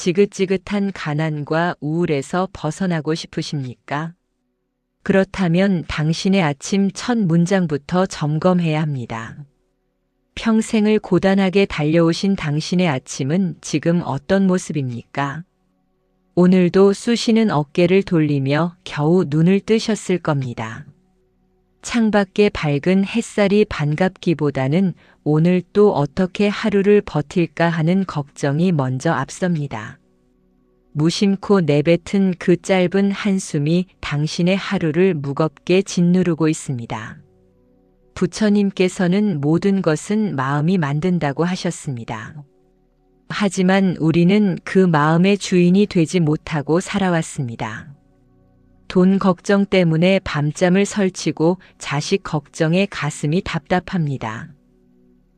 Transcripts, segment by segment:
지긋지긋한 가난과 우울에서 벗어나고 싶으십니까? 그렇다면 당신의 아침 첫 문장부터 점검해야 합니다. 평생을 고단하게 달려오신 당신의 아침은 지금 어떤 모습입니까? 오늘도 쑤시는 어깨를 돌리며 겨우 눈을 뜨셨을 겁니다. 창밖에 밝은 햇살이 반갑기보다는 오늘 또 어떻게 하루를 버틸까 하는 걱정이 먼저 앞섭니다. 무심코 내뱉은 그 짧은 한숨이 당신의 하루를 무겁게 짓누르고 있습니다. 부처님께서는 모든 것은 마음이 만든다고 하셨습니다. 하지만 우리는 그 마음의 주인이 되지 못하고 살아왔습니다. 돈 걱정 때문에 밤잠을 설치고 자식 걱정에 가슴이 답답합니다.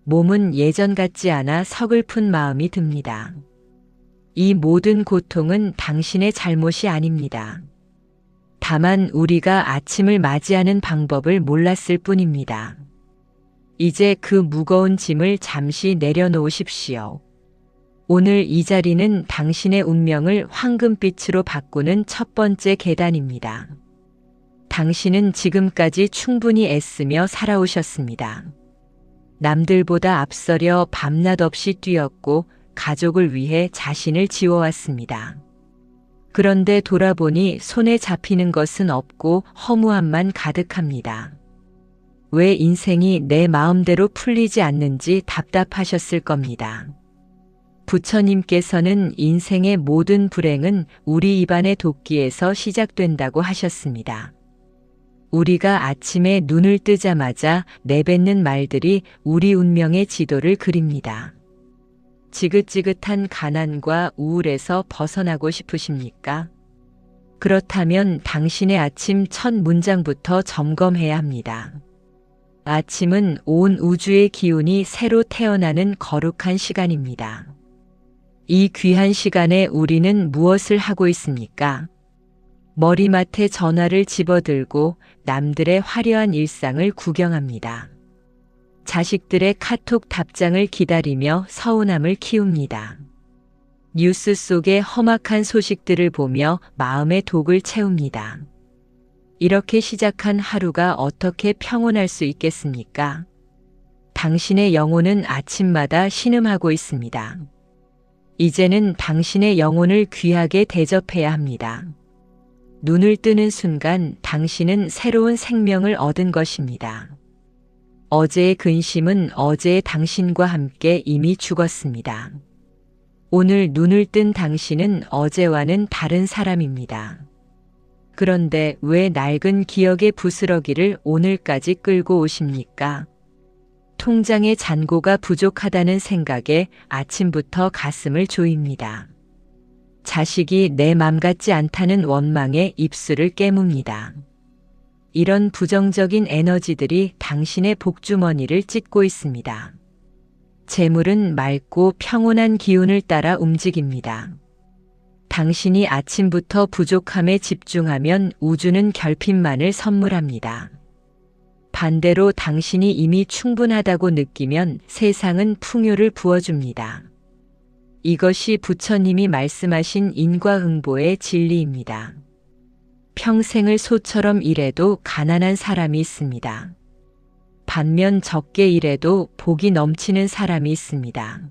몸은 예전 같지 않아 서글픈 마음이 듭니다. 이 모든 고통은 당신의 잘못이 아닙니다. 다만 우리가 아침을 맞이하는 방법을 몰랐을 뿐입니다. 이제 그 무거운 짐을 잠시 내려놓으십시오. 오늘 이 자리는 당신의 운명을 황금빛으로 바꾸는 첫 번째 계단입니다. 당신은 지금까지 충분히 애쓰며 살아오셨습니다. 남들보다 앞서려 밤낮 없이 뛰었고 가족을 위해 자신을 지워왔습니다. 그런데 돌아보니 손에 잡히는 것은 없고 허무함만 가득합니다. 왜 인생이 내 마음대로 풀리지 않는지 답답하셨을 겁니다. 부처님께서는 인생의 모든 불행은 우리 입안의 도끼에서 시작된다고 하셨습니다. 우리가 아침에 눈을 뜨자마자 내뱉는 말들이 우리 운명의 지도를 그립니다. 지긋지긋한 가난과 우울에서 벗어나고 싶으십니까? 그렇다면 당신의 아침 첫 문장부터 점검해야 합니다. 아침은 온 우주의 기운이 새로 태어나는 거룩한 시간입니다. 이 귀한 시간에 우리는 무엇을 하고 있습니까? 머리맡에 전화를 집어들고 남들의 화려한 일상을 구경합니다. 자식들의 카톡 답장을 기다리며 서운함을 키웁니다. 뉴스 속의 험악한 소식들을 보며 마음의 독을 채웁니다. 이렇게 시작한 하루가 어떻게 평온할 수 있겠습니까? 당신의 영혼은 아침마다 신음하고 있습니다. 이제는 당신의 영혼을 귀하게 대접해야 합니다. 눈을 뜨는 순간 당신은 새로운 생명을 얻은 것입니다. 어제의 근심은 어제의 당신과 함께 이미 죽었습니다. 오늘 눈을 뜬 당신은 어제와는 다른 사람입니다. 그런데 왜 낡은 기억의 부스러기를 오늘까지 끌고 오십니까? 통장의 잔고가 부족하다는 생각에 아침부터 가슴을 조입니다. 자식이 내 맘 같지 않다는 원망에 입술을 깨뭅니다. 이런 부정적인 에너지들이 당신의 복주머니를 찢고 있습니다. 재물은 맑고 평온한 기운을 따라 움직입니다. 당신이 아침부터 부족함에 집중하면 우주는 결핍만을 선물합니다. 반대로 당신이 이미 충분하다고 느끼면 세상은 풍요를 부어줍니다. 이것이 부처님이 말씀하신 인과응보의 진리입니다. 평생을 소처럼 일해도 가난한 사람이 있습니다. 반면 적게 일해도 복이 넘치는 사람이 있습니다.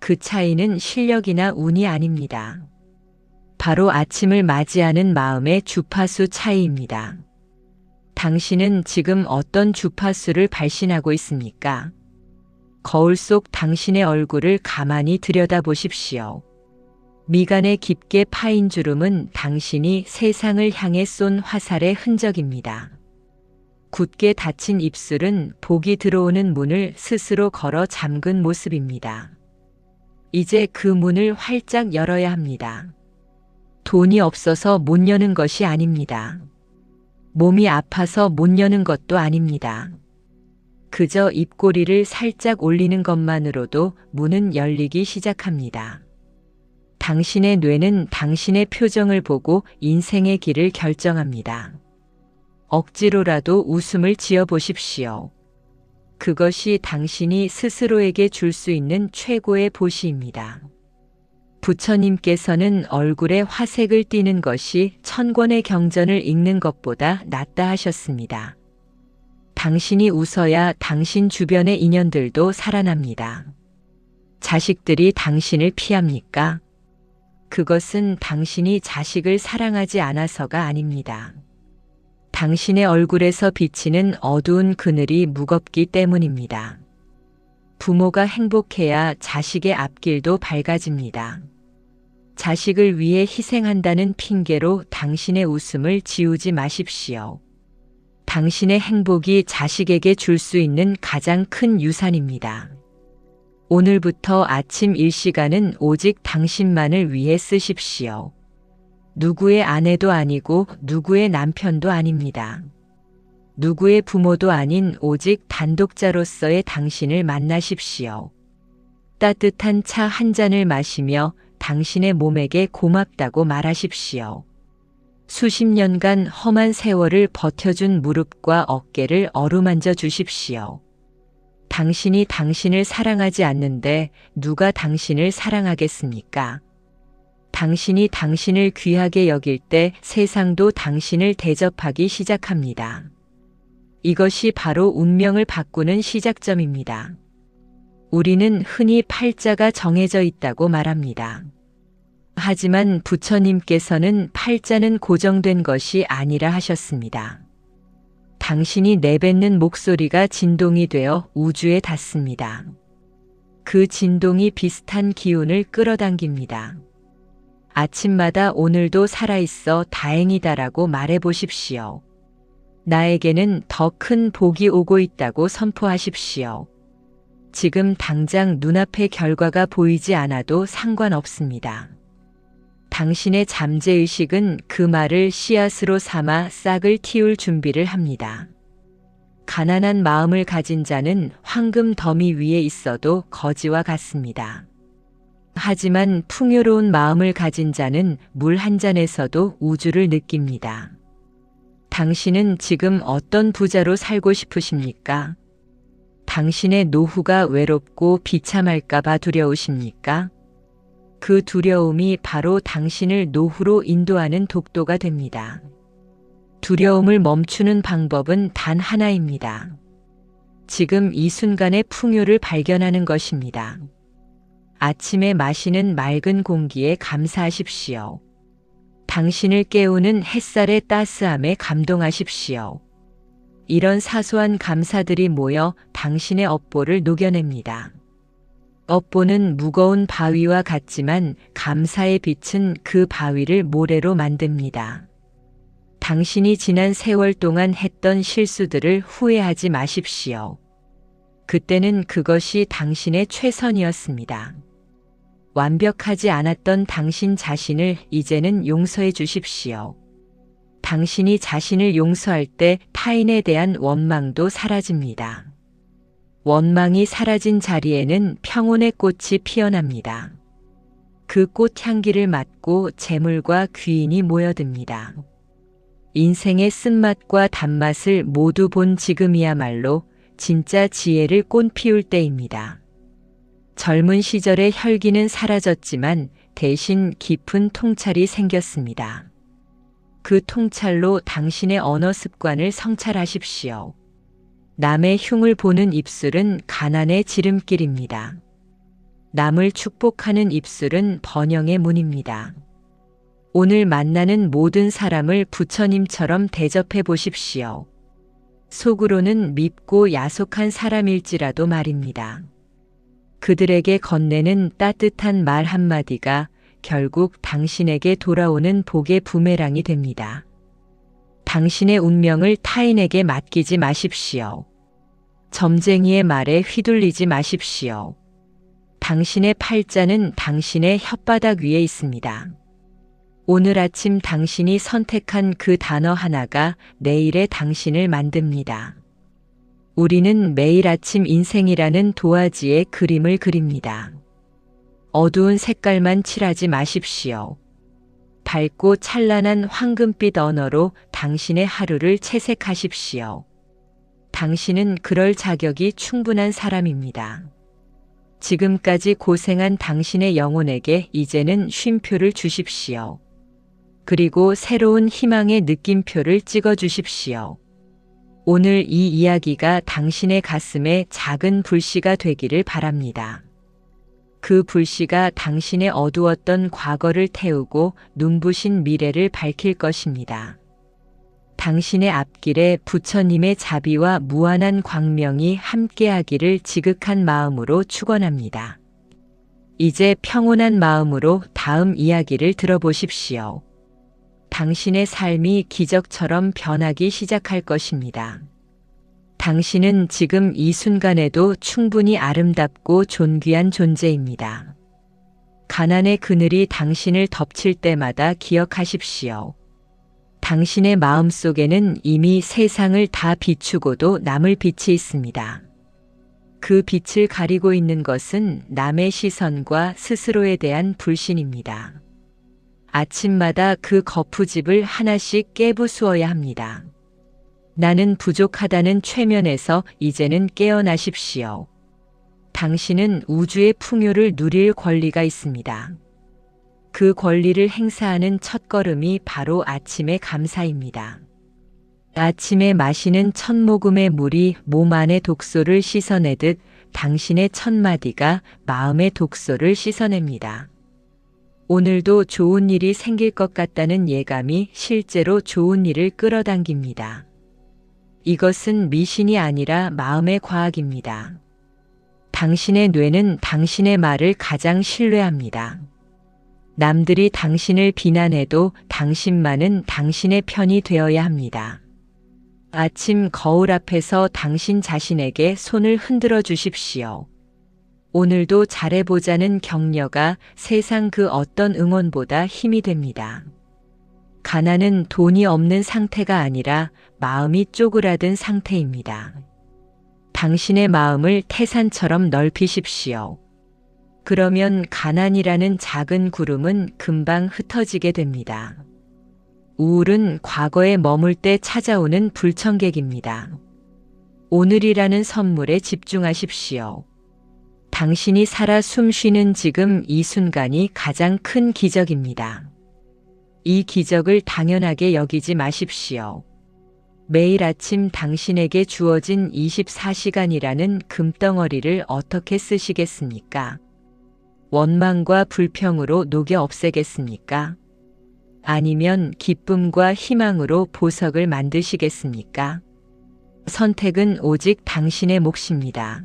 그 차이는 실력이나 운이 아닙니다. 바로 아침을 맞이하는 마음의 주파수 차이입니다. 당신은 지금 어떤 주파수를 발신하고 있습니까? 거울 속 당신의 얼굴을 가만히 들여다보십시오. 미간에 깊게 파인 주름은 당신이 세상을 향해 쏜 화살의 흔적입니다. 굳게 닫힌 입술은 복이 들어오는 문을 스스로 걸어 잠근 모습입니다. 이제 그 문을 활짝 열어야 합니다. 돈이 없어서 못 여는 것이 아닙니다. 몸이 아파서 못 여는 것도 아닙니다. 그저 입꼬리를 살짝 올리는 것만으로도 문은 열리기 시작합니다. 당신의 뇌는 당신의 표정을 보고 인생의 길을 결정합니다. 억지로라도 웃음을 지어 보십시오. 그것이 당신이 스스로에게 줄 수 있는 최고의 보시입니다. 부처님께서는 얼굴에 화색을 띠는 것이 천권의 경전을 읽는 것보다 낫다 하셨습니다. 당신이 웃어야 당신 주변의 인연들도 살아납니다. 자식들이 당신을 피합니까? 그것은 당신이 자식을 사랑하지 않아서가 아닙니다. 당신의 얼굴에서 비치는 어두운 그늘이 무겁기 때문입니다. 부모가 행복해야 자식의 앞길도 밝아집니다. 자식을 위해 희생한다는 핑계로 당신의 웃음을 지우지 마십시오. 당신의 행복이 자식에게 줄 수 있는 가장 큰 유산입니다. 오늘부터 아침 일시간은 오직 당신만을 위해 쓰십시오. 누구의 아내도 아니고 누구의 남편도 아닙니다. 누구의 부모도 아닌 오직 단독자로서의 당신을 만나십시오. 따뜻한 차 한 잔을 마시며 당신의 몸에게 고맙다고 말하십시오. 수십 년간 험한 세월을 버텨준 무릎과 어깨를 어루만져 주십시오. 당신이 당신을 사랑하지 않는데 누가 당신을 사랑하겠습니까? 당신이 당신을 귀하게 여길 때 세상도 당신을 대접하기 시작합니다. 이것이 바로 운명을 바꾸는 시작점입니다. 우리는 흔히 팔자가 정해져 있다고 말합니다. 하지만 부처님께서는 팔자는 고정된 것이 아니라 하셨습니다. 당신이 내뱉는 목소리가 진동이 되어 우주에 닿습니다. 그 진동이 비슷한 기운을 끌어당깁니다. 아침마다 오늘도 살아있어 다행이다라고 말해보십시오. 나에게는 더 큰 복이 오고 있다고 선포하십시오. 지금 당장 눈앞의 결과가 보이지 않아도 상관없습니다. 당신의 잠재의식은 그 말을 씨앗으로 삼아 싹을 틔울 준비를 합니다. 가난한 마음을 가진 자는 황금 더미 위에 있어도 거지와 같습니다. 하지만 풍요로운 마음을 가진 자는 물 한 잔에서도 우주를 느낍니다. 당신은 지금 어떤 부자로 살고 싶으십니까? 당신의 노후가 외롭고 비참할까봐 두려우십니까? 그 두려움이 바로 당신을 노후로 인도하는 독도가 됩니다. 두려움을 멈추는 방법은 단 하나입니다. 지금 이 순간의 풍요를 발견하는 것입니다. 아침에 마시는 맑은 공기에 감사하십시오. 당신을 깨우는 햇살의 따스함에 감동하십시오. 이런 사소한 감사들이 모여 당신의 업보를 녹여냅니다. 업보는 무거운 바위와 같지만 감사의 빛은 그 바위를 모래로 만듭니다. 당신이 지난 세월 동안 했던 실수들을 후회하지 마십시오. 그때는 그것이 당신의 최선이었습니다. 완벽하지 않았던 당신 자신을 이제는 용서해 주십시오. 당신이 자신을 용서할 때 타인에 대한 원망도 사라집니다. 원망이 사라진 자리에는 평온의 꽃이 피어납니다. 그 꽃향기를 맡고 재물과 귀인이 모여듭니다. 인생의 쓴맛과 단맛을 모두 본 지금이야말로 진짜 지혜를 꽃피울 때입니다. 젊은 시절의 혈기는 사라졌지만 대신 깊은 통찰이 생겼습니다. 그 통찰로 당신의 언어 습관을 성찰하십시오. 남의 흉을 보는 입술은 가난의 지름길입니다. 남을 축복하는 입술은 번영의 문입니다. 오늘 만나는 모든 사람을 부처님처럼 대접해 보십시오. 속으로는 밉고 야속한 사람일지라도 말입니다. 그들에게 건네는 따뜻한 말 한마디가 결국 당신에게 돌아오는 복의 부메랑이 됩니다. 당신의 운명을 타인에게 맡기지 마십시오. 점쟁이의 말에 휘둘리지 마십시오. 당신의 팔자는 당신의 혓바닥 위에 있습니다. 오늘 아침 당신이 선택한 그 단어 하나가 내일의 당신을 만듭니다. 우리는 매일 아침 인생이라는 도화지에 그림을 그립니다. 어두운 색깔만 칠하지 마십시오. 밝고 찬란한 황금빛 언어로 당신의 하루를 채색하십시오. 당신은 그럴 자격이 충분한 사람입니다. 지금까지 고생한 당신의 영혼에게 이제는 쉼표를 주십시오. 그리고 새로운 희망의 느낌표를 찍어 주십시오. 오늘 이 이야기가 당신의 가슴에 작은 불씨가 되기를 바랍니다. 그 불씨가 당신의 어두웠던 과거를 태우고 눈부신 미래를 밝힐 것입니다. 당신의 앞길에 부처님의 자비와 무한한 광명이 함께하기를 지극한 마음으로 축원합니다. 이제 평온한 마음으로 다음 이야기를 들어보십시오. 당신의 삶이 기적처럼 변하기 시작할 것입니다. 당신은 지금 이 순간에도 충분히 아름답고 존귀한 존재입니다. 가난의 그늘이 당신을 덮칠 때마다 기억하십시오. 당신의 마음속에는 이미 세상을 다 비추고도 남을 빛이 있습니다. 그 빛을 가리고 있는 것은 남의 시선과 스스로에 대한 불신입니다. 아침마다 그 거푸집을 하나씩 깨부수어야 합니다. 나는 부족하다는 최면에서 이제는 깨어나십시오. 당신은 우주의 풍요를 누릴 권리가 있습니다. 그 권리를 행사하는 첫걸음이 바로 아침의 감사입니다. 아침에 마시는 첫 모금의 물이 몸 안의 독소를 씻어내듯 당신의 첫 마디가 마음의 독소를 씻어냅니다. 오늘도 좋은 일이 생길 것 같다는 예감이 실제로 좋은 일을 끌어당깁니다. 이것은 미신이 아니라 마음의 과학입니다. 당신의 뇌는 당신의 말을 가장 신뢰합니다. 남들이 당신을 비난해도 당신만은 당신의 편이 되어야 합니다. 아침 거울 앞에서 당신 자신에게 손을 흔들어 주십시오. 오늘도 잘해보자는 격려가 세상 그 어떤 응원보다 힘이 됩니다. 가난은 돈이 없는 상태가 아니라 마음이 쪼그라든 상태입니다. 당신의 마음을 태산처럼 넓히십시오. 그러면 가난이라는 작은 구름은 금방 흩어지게 됩니다. 우울은 과거에 머물 때 찾아오는 불청객입니다. 오늘이라는 선물에 집중하십시오. 당신이 살아 숨쉬는 지금 이 순간이 가장 큰 기적입니다. 이 기적을 당연하게 여기지 마십시오. 매일 아침 당신에게 주어진 24시간이라는 금덩어리를 어떻게 쓰시겠습니까? 원망과 불평으로 녹여 없애겠습니까? 아니면 기쁨과 희망으로 보석을 만드시겠습니까? 선택은 오직 당신의 몫입니다.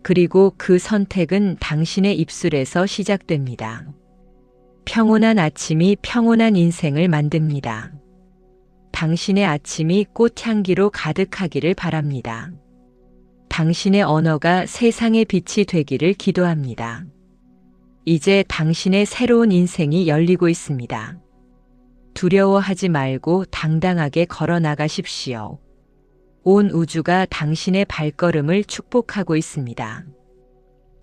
그리고 그 선택은 당신의 입술에서 시작됩니다. 평온한 아침이 평온한 인생을 만듭니다. 당신의 아침이 꽃향기로 가득하기를 바랍니다. 당신의 언어가 세상의 빛이 되기를 기도합니다. 이제 당신의 새로운 인생이 열리고 있습니다. 두려워하지 말고 당당하게 걸어 나가십시오. 온 우주가 당신의 발걸음을 축복하고 있습니다.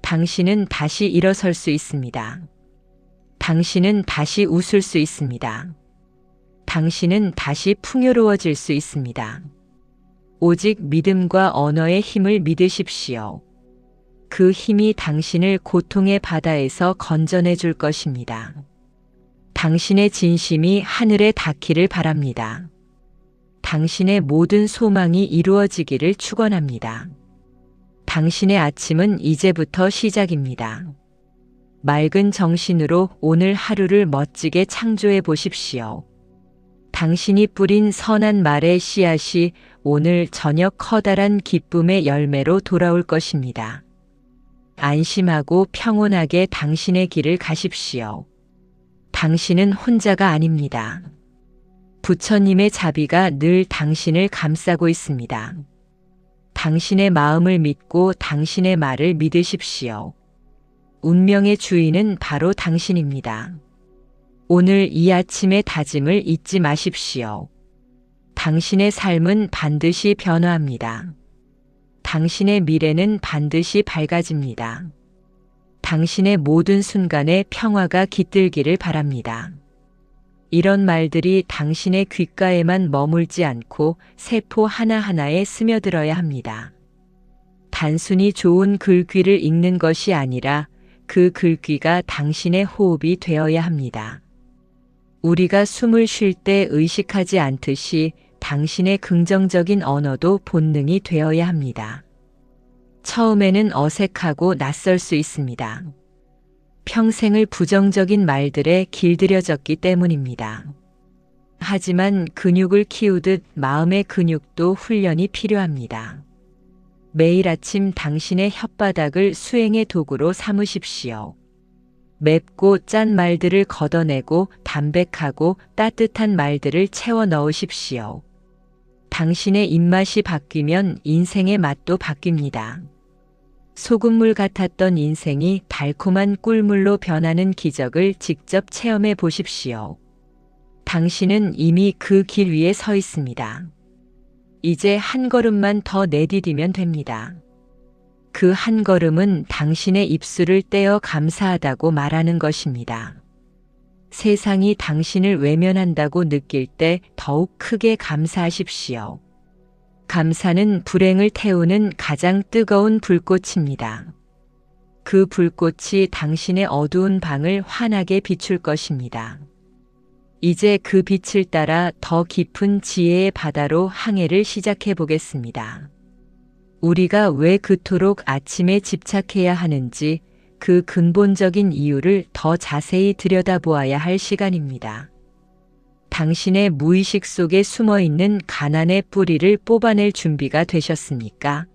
당신은 다시 일어설 수 있습니다. 당신은 다시 웃을 수 있습니다. 당신은 다시 풍요로워질 수 있습니다. 오직 믿음과 언어의 힘을 믿으십시오. 그 힘이 당신을 고통의 바다에서 건져내 줄 것입니다. 당신의 진심이 하늘에 닿기를 바랍니다. 당신의 모든 소망이 이루어지기를 축원합니다. 당신의 아침은 이제부터 시작입니다. 맑은 정신으로 오늘 하루를 멋지게 창조해 보십시오. 당신이 뿌린 선한 말의 씨앗이 오늘 저녁 커다란 기쁨의 열매로 돌아올 것입니다. 안심하고 평온하게 당신의 길을 가십시오. 당신은 혼자가 아닙니다. 부처님의 자비가 늘 당신을 감싸고 있습니다. 당신의 마음을 믿고 당신의 말을 믿으십시오. 운명의 주인은 바로 당신입니다. 오늘 이 아침의 다짐을 잊지 마십시오. 당신의 삶은 반드시 변화합니다. 당신의 미래는 반드시 밝아집니다. 당신의 모든 순간에 평화가 깃들기를 바랍니다. 이런 말들이 당신의 귓가에만 머물지 않고 세포 하나하나에 스며들어야 합니다. 단순히 좋은 글귀를 읽는 것이 아니라 그 글귀가 당신의 호흡이 되어야 합니다. 우리가 숨을 쉴 때 의식하지 않듯이 당신의 긍정적인 언어도 본능이 되어야 합니다. 처음에는 어색하고 낯설 수 있습니다. 평생을 부정적인 말들에 길들여졌기 때문입니다. 하지만 근육을 키우듯 마음의 근육도 훈련이 필요합니다. 매일 아침 당신의 혓바닥을 수행의 도구로 삼으십시오. 맵고 짠 말들을 걷어내고 담백하고 따뜻한 말들을 채워 넣으십시오. 당신의 입맛이 바뀌면 인생의 맛도 바뀝니다. 소금물 같았던 인생이 달콤한 꿀물로 변하는 기적을 직접 체험해 보십시오. 당신은 이미 그 길 위에 서 있습니다. 이제 한 걸음만 더 내디디면 됩니다. 그 한 걸음은 당신의 입술을 떼어 감사하다고 말하는 것입니다. 세상이 당신을 외면한다고 느낄 때 더욱 크게 감사하십시오. 감사는 불행을 태우는 가장 뜨거운 불꽃입니다. 그 불꽃이 당신의 어두운 방을 환하게 비출 것입니다. 이제 그 빛을 따라 더 깊은 지혜의 바다로 항해를 시작해 보겠습니다. 우리가 왜 그토록 아침에 집착해야 하는지 그 근본적인 이유를 더 자세히 들여다보아야 할 시간입니다. 당신의 무의식 속에 숨어 있는 가난의 뿌리를 뽑아낼 준비가 되셨습니까?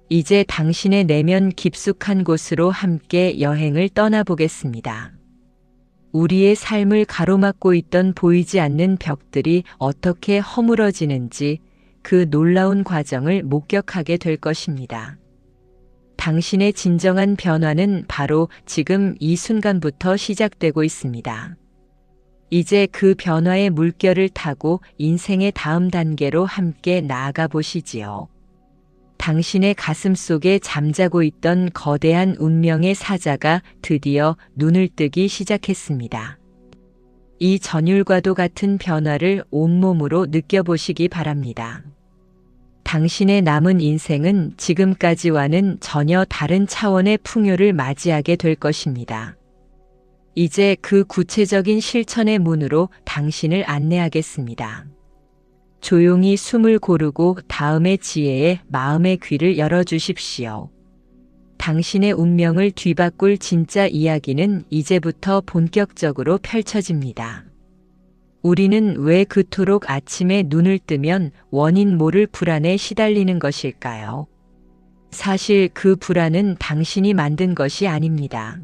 이제 당신의 내면 깊숙한 곳으로 함께 여행을 떠나보겠습니다. 우리의 삶을 가로막고 있던 보이지 않는 벽들이 어떻게 허물어지는지 그 놀라운 과정을 목격하게 될 것입니다. 당신의 진정한 변화는 바로 지금 이 순간부터 시작되고 있습니다. 이제 그 변화의 물결을 타고 인생의 다음 단계로 함께 나아가 보시지요. 당신의 가슴 속에 잠자고 있던 거대한 운명의 사자가 드디어 눈을 뜨기 시작했습니다. 이 전율과도 같은 변화를 온몸으로 느껴보시기 바랍니다. 당신의 남은 인생은 지금까지와는 전혀 다른 차원의 풍요를 맞이하게 될 것입니다. 이제 그 구체적인 실천의 문으로 당신을 안내하겠습니다. 조용히 숨을 고르고 다음의 지혜에 마음의 귀를 열어주십시오. 당신의 운명을 뒤바꿀 진짜 이야기는 이제부터 본격적으로 펼쳐집니다. 우리는 왜 그토록 아침에 눈을 뜨면 원인 모를 불안에 시달리는 것일까요? 사실 그 불안은 당신이 만든 것이 아닙니다.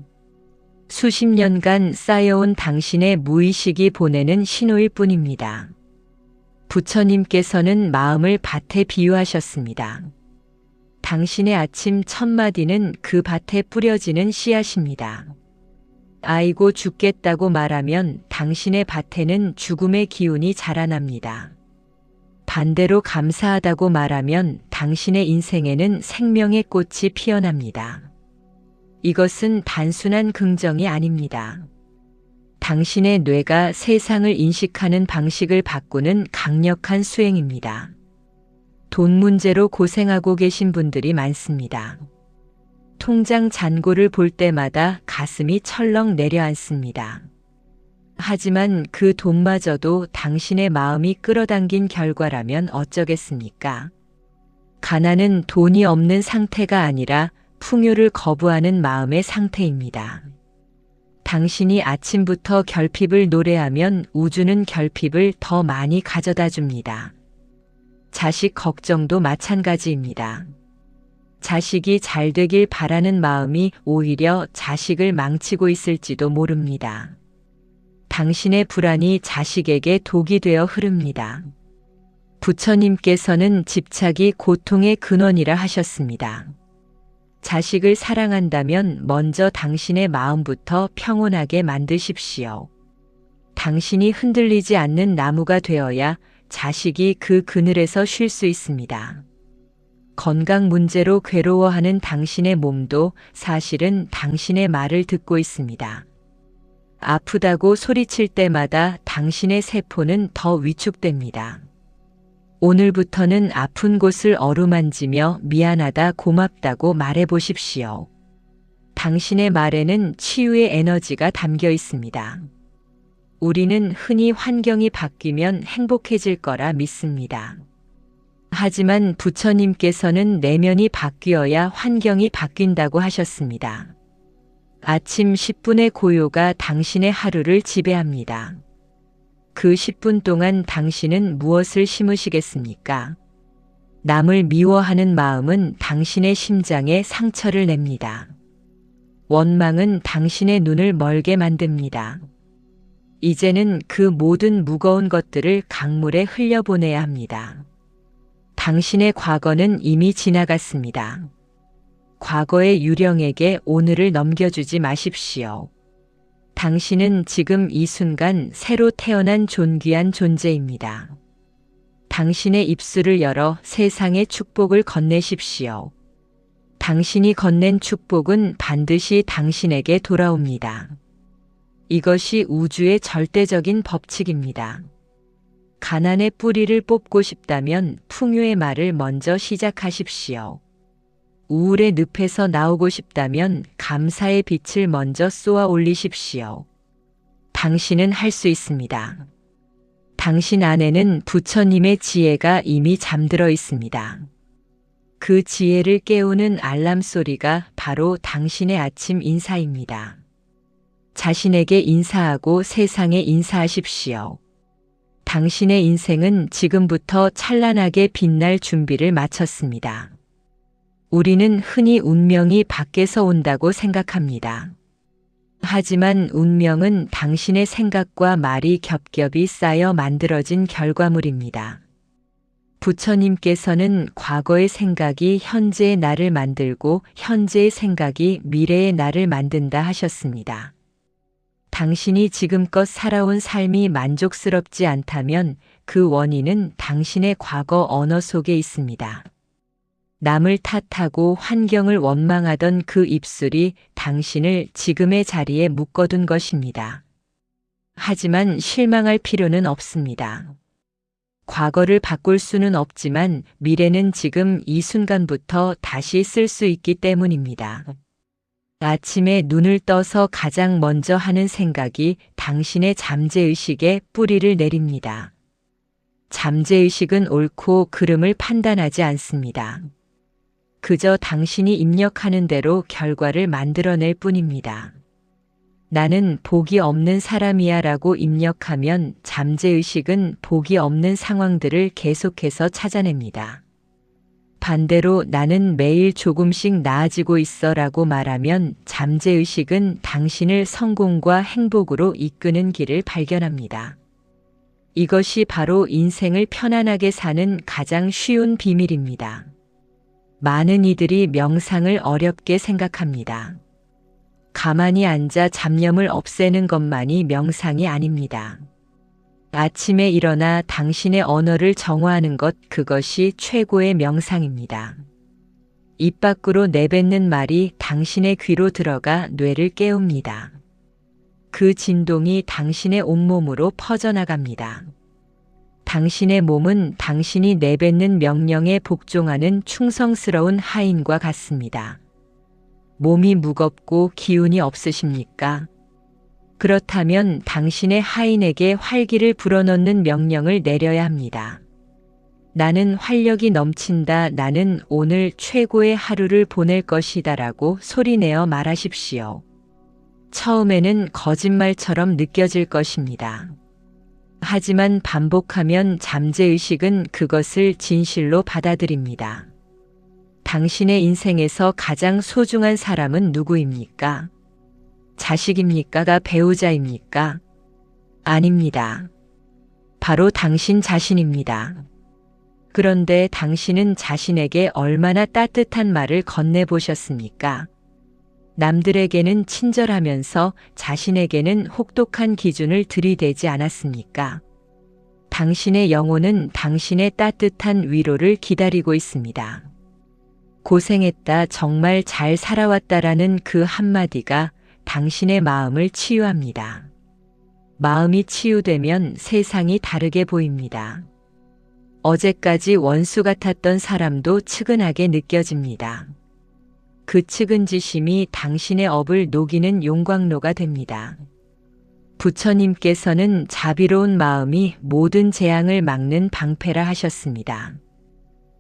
수십 년간 쌓여온 당신의 무의식이 보내는 신호일 뿐입니다. 부처님께서는 마음을 밭에 비유하셨습니다. 당신의 아침 첫마디는 그 밭에 뿌려지는 씨앗입니다. 아이고 죽겠다고 말하면 당신의 밭에는 죽음의 기운이 자라납니다. 반대로 감사하다고 말하면 당신의 인생에는 생명의 꽃이 피어납니다. 이것은 단순한 긍정이 아닙니다. 당신의 뇌가 세상을 인식하는 방식을 바꾸는 강력한 수행입니다. 돈 문제로 고생하고 계신 분들이 많습니다. 통장 잔고를 볼 때마다 가슴이 철렁 내려앉습니다. 하지만 그 돈마저도 당신의 마음이 끌어당긴 결과라면 어쩌겠습니까? 가난은 돈이 없는 상태가 아니라 풍요를 거부하는 마음의 상태입니다. 당신이 아침부터 결핍을 노래하면 우주는 결핍을 더 많이 가져다 줍니다. 자식 걱정도 마찬가지입니다. 자식이 잘 되길 바라는 마음이 오히려 자식을 망치고 있을지도 모릅니다. 당신의 불안이 자식에게 독이 되어 흐릅니다. 부처님께서는 집착이 고통의 근원이라 하셨습니다. 자식을 사랑한다면 먼저 당신의 마음부터 평온하게 만드십시오. 당신이 흔들리지 않는 나무가 되어야 자식이 그 그늘에서 쉴 수 있습니다. 건강 문제로 괴로워하는 당신의 몸도 사실은 당신의 말을 듣고 있습니다. 아프다고 소리칠 때마다 당신의 세포는 더 위축됩니다. 오늘부터는 아픈 곳을 어루만지며 미안하다 고맙다고 말해 보십시오. 당신의 말에는 치유의 에너지가 담겨 있습니다. 우리는 흔히 환경이 바뀌면 행복해질 거라 믿습니다. 하지만 부처님께서는 내면이 바뀌어야 환경이 바뀐다고 하셨습니다. 아침 10분의 고요가 당신의 하루를 지배합니다. 그 10분 동안 당신은 무엇을 심으시겠습니까? 남을 미워하는 마음은 당신의 심장에 상처를 냅니다. 원망은 당신의 눈을 멀게 만듭니다. 이제는 그 모든 무거운 것들을 강물에 흘려보내야 합니다. 당신의 과거는 이미 지나갔습니다. 과거의 유령에게 오늘을 넘겨주지 마십시오. 당신은 지금 이 순간 새로 태어난 존귀한 존재입니다. 당신의 입술을 열어 세상의 축복을 건네십시오. 당신이 건넨 축복은 반드시 당신에게 돌아옵니다. 이것이 우주의 절대적인 법칙입니다. 가난의 뿌리를 뽑고 싶다면 풍요의 말을 먼저 시작하십시오. 우울의 늪에서 나오고 싶다면 감사의 빛을 먼저 쏘아 올리십시오. 당신은 할 수 있습니다. 당신 안에는 부처님의 지혜가 이미 잠들어 있습니다. 그 지혜를 깨우는 알람 소리가 바로 당신의 아침 인사입니다. 자신에게 인사하고 세상에 인사하십시오. 당신의 인생은 지금부터 찬란하게 빛날 준비를 마쳤습니다. 우리는 흔히 운명이 밖에서 온다고 생각합니다. 하지만 운명은 당신의 생각과 말이 겹겹이 쌓여 만들어진 결과물입니다. 부처님께서는 과거의 생각이 현재의 나를 만들고 현재의 생각이 미래의 나를 만든다 하셨습니다. 당신이 지금껏 살아온 삶이 만족스럽지 않다면 그 원인은 당신의 과거 언어 속에 있습니다. 남을 탓하고 환경을 원망하던 그 입술이 당신을 지금의 자리에 묶어둔 것입니다. 하지만 실망할 필요는 없습니다. 과거를 바꿀 수는 없지만 미래는 지금 이 순간부터 다시 쓸 수 있기 때문입니다. 아침에 눈을 떠서 가장 먼저 하는 생각이 당신의 잠재의식에 뿌리를 내립니다. 잠재의식은 옳고 그름을 판단하지 않습니다. 그저 당신이 입력하는 대로 결과를 만들어낼 뿐입니다. 나는 복이 없는 사람이야 라고 입력하면 잠재의식은 복이 없는 상황들을 계속해서 찾아냅니다. 반대로 나는 매일 조금씩 나아지고 있어 라고 말하면 잠재의식은 당신을 성공과 행복으로 이끄는 길을 발견합니다. 이것이 바로 인생을 편안하게 사는 가장 쉬운 비밀입니다. 많은 이들이 명상을 어렵게 생각합니다. 가만히 앉아 잡념을 없애는 것만이 명상이 아닙니다. 아침에 일어나 당신의 언어를 정화하는 것, 그것이 최고의 명상입니다. 입 밖으로 내뱉는 말이 당신의 귀로 들어가 뇌를 깨웁니다. 그 진동이 당신의 온몸으로 퍼져나갑니다. 당신의 몸은 당신이 내뱉는 명령에 복종하는 충성스러운 하인과 같습니다. 몸이 무겁고 기운이 없으십니까? 그렇다면 당신의 하인에게 활기를 불어넣는 명령을 내려야 합니다. 나는 활력이 넘친다. 나는 오늘 최고의 하루를 보낼 것이다 라고 소리내어 말하십시오. 처음에는 거짓말처럼 느껴질 것입니다. 하지만 반복하면 잠재의식은 그것을 진실로 받아들입니다. 당신의 인생에서 가장 소중한 사람은 누구입니까? 자식입니까? 배우자입니까? 아닙니다. 바로 당신 자신입니다. 그런데 당신은 자신에게 얼마나 따뜻한 말을 건네보셨습니까? 남들에게는 친절하면서 자신에게는 혹독한 기준을 들이대지 않았습니까? 당신의 영혼은 당신의 따뜻한 위로를 기다리고 있습니다. 고생했다, 정말 잘 살아왔다라는 그 한마디가 당신의 마음을 치유합니다. 마음이 치유되면 세상이 다르게 보입니다. 어제까지 원수 같았던 사람도 측은하게 느껴집니다. 그 측은지심이 당신의 업을 녹이는 용광로가 됩니다. 부처님께서는 자비로운 마음이 모든 재앙을 막는 방패라 하셨습니다.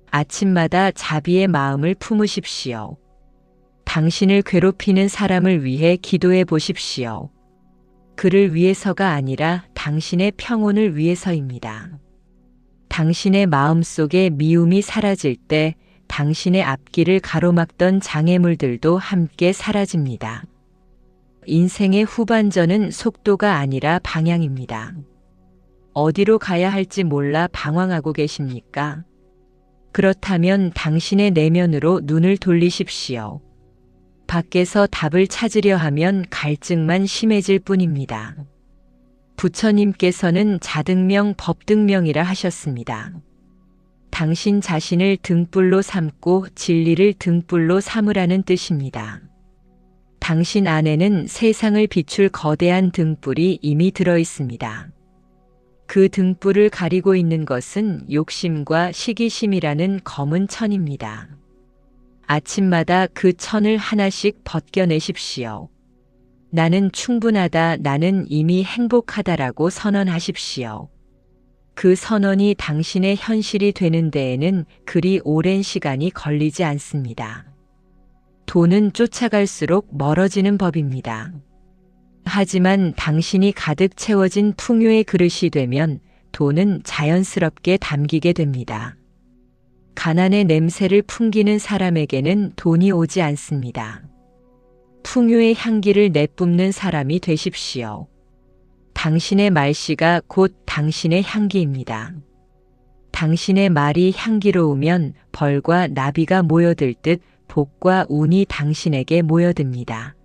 아침마다 자비의 마음을 품으십시오. 당신을 괴롭히는 사람을 위해 기도해 보십시오. 그를 위해서가 아니라 당신의 평온을 위해서입니다. 당신의 마음속에 미움이 사라질 때 당신의 앞길을 가로막던 장애물들도 함께 사라집니다. 인생의 후반전은 속도가 아니라 방향입니다. 어디로 가야 할지 몰라 방황하고 계십니까? 그렇다면 당신의 내면으로 눈을 돌리십시오. 밖에서 답을 찾으려 하면 갈증만 심해질 뿐입니다. 부처님께서는 자등명 법등명이라 하셨습니다. 당신 자신을 등불로 삼고 진리를 등불로 삼으라는 뜻입니다. 당신 안에는 세상을 비출 거대한 등불이 이미 들어 있습니다. 그 등불을 가리고 있는 것은 욕심과 시기심이라는 검은 천입니다. 아침마다 그 천을 하나씩 벗겨내십시오. 나는 충분하다, 나는 이미 행복하다라고 선언하십시오. 그 선언이 당신의 현실이 되는 데에는 그리 오랜 시간이 걸리지 않습니다. 돈은 쫓아갈수록 멀어지는 법입니다. 하지만 당신이 가득 채워진 풍요의 그릇이 되면 돈은 자연스럽게 담기게 됩니다. 가난의 냄새를 풍기는 사람에게는 돈이 오지 않습니다. 풍요의 향기를 내뿜는 사람이 되십시오. 당신의 말씨가 곧 당신의 향기입니다. 당신의 말이 향기로우면 벌과 나비가 모여들듯 복과 운이 당신에게 모여듭니다.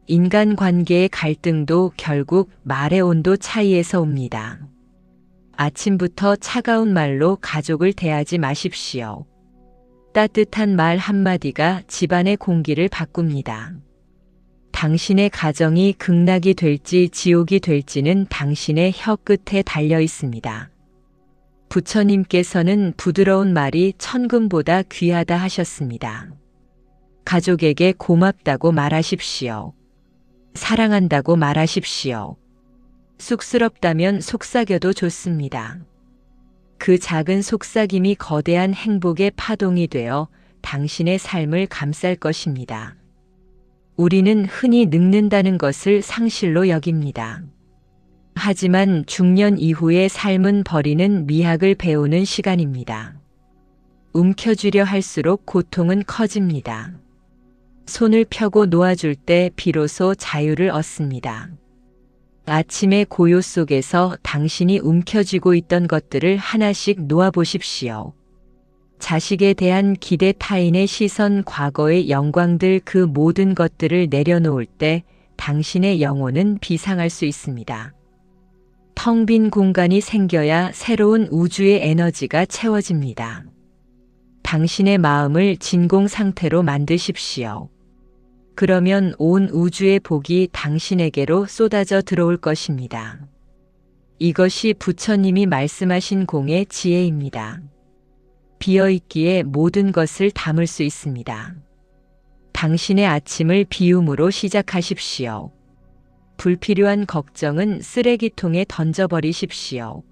인간관계의 갈등도 결국 말의 온도 차이에서 옵니다. 아침부터 차가운 말로 가족을 대하지 마십시오. 따뜻한 말 한마디가 집안의 공기를 바꿉니다. 당신의 가정이 극락이 될지 지옥이 될지는 당신의 혀 끝에 달려 있습니다. 부처님께서는 부드러운 말이 천금보다 귀하다 하셨습니다. 가족에게 고맙다고 말하십시오. 사랑한다고 말하십시오. 쑥스럽다면 속삭여도 좋습니다. 그 작은 속삭임이 거대한 행복의 파동이 되어 당신의 삶을 감쌀 것입니다. 우리는 흔히 늙는다는 것을 상실로 여깁니다. 하지만 중년 이후의 삶은 버리는 미학을 배우는 시간입니다. 움켜쥐려 할수록 고통은 커집니다. 손을 펴고 놓아줄 때 비로소 자유를 얻습니다. 아침의 고요 속에서 당신이 움켜쥐고 있던 것들을 하나씩 놓아보십시오. 자식에 대한 기대, 타인의 시선, 과거의 영광들, 그 모든 것들을 내려놓을 때 당신의 영혼은 비상할 수 있습니다. 텅 빈 공간이 생겨야 새로운 우주의 에너지가 채워집니다. 당신의 마음을 진공 상태로 만드십시오. 그러면 온 우주의 복이 당신에게로 쏟아져 들어올 것입니다. 이것이 부처님이 말씀하신 공의 지혜입니다. 비어있기에 모든 것을 담을 수 있습니다. 당신의 아침을 비움으로 시작하십시오. 불필요한 걱정은 쓰레기통에 던져버리십시오.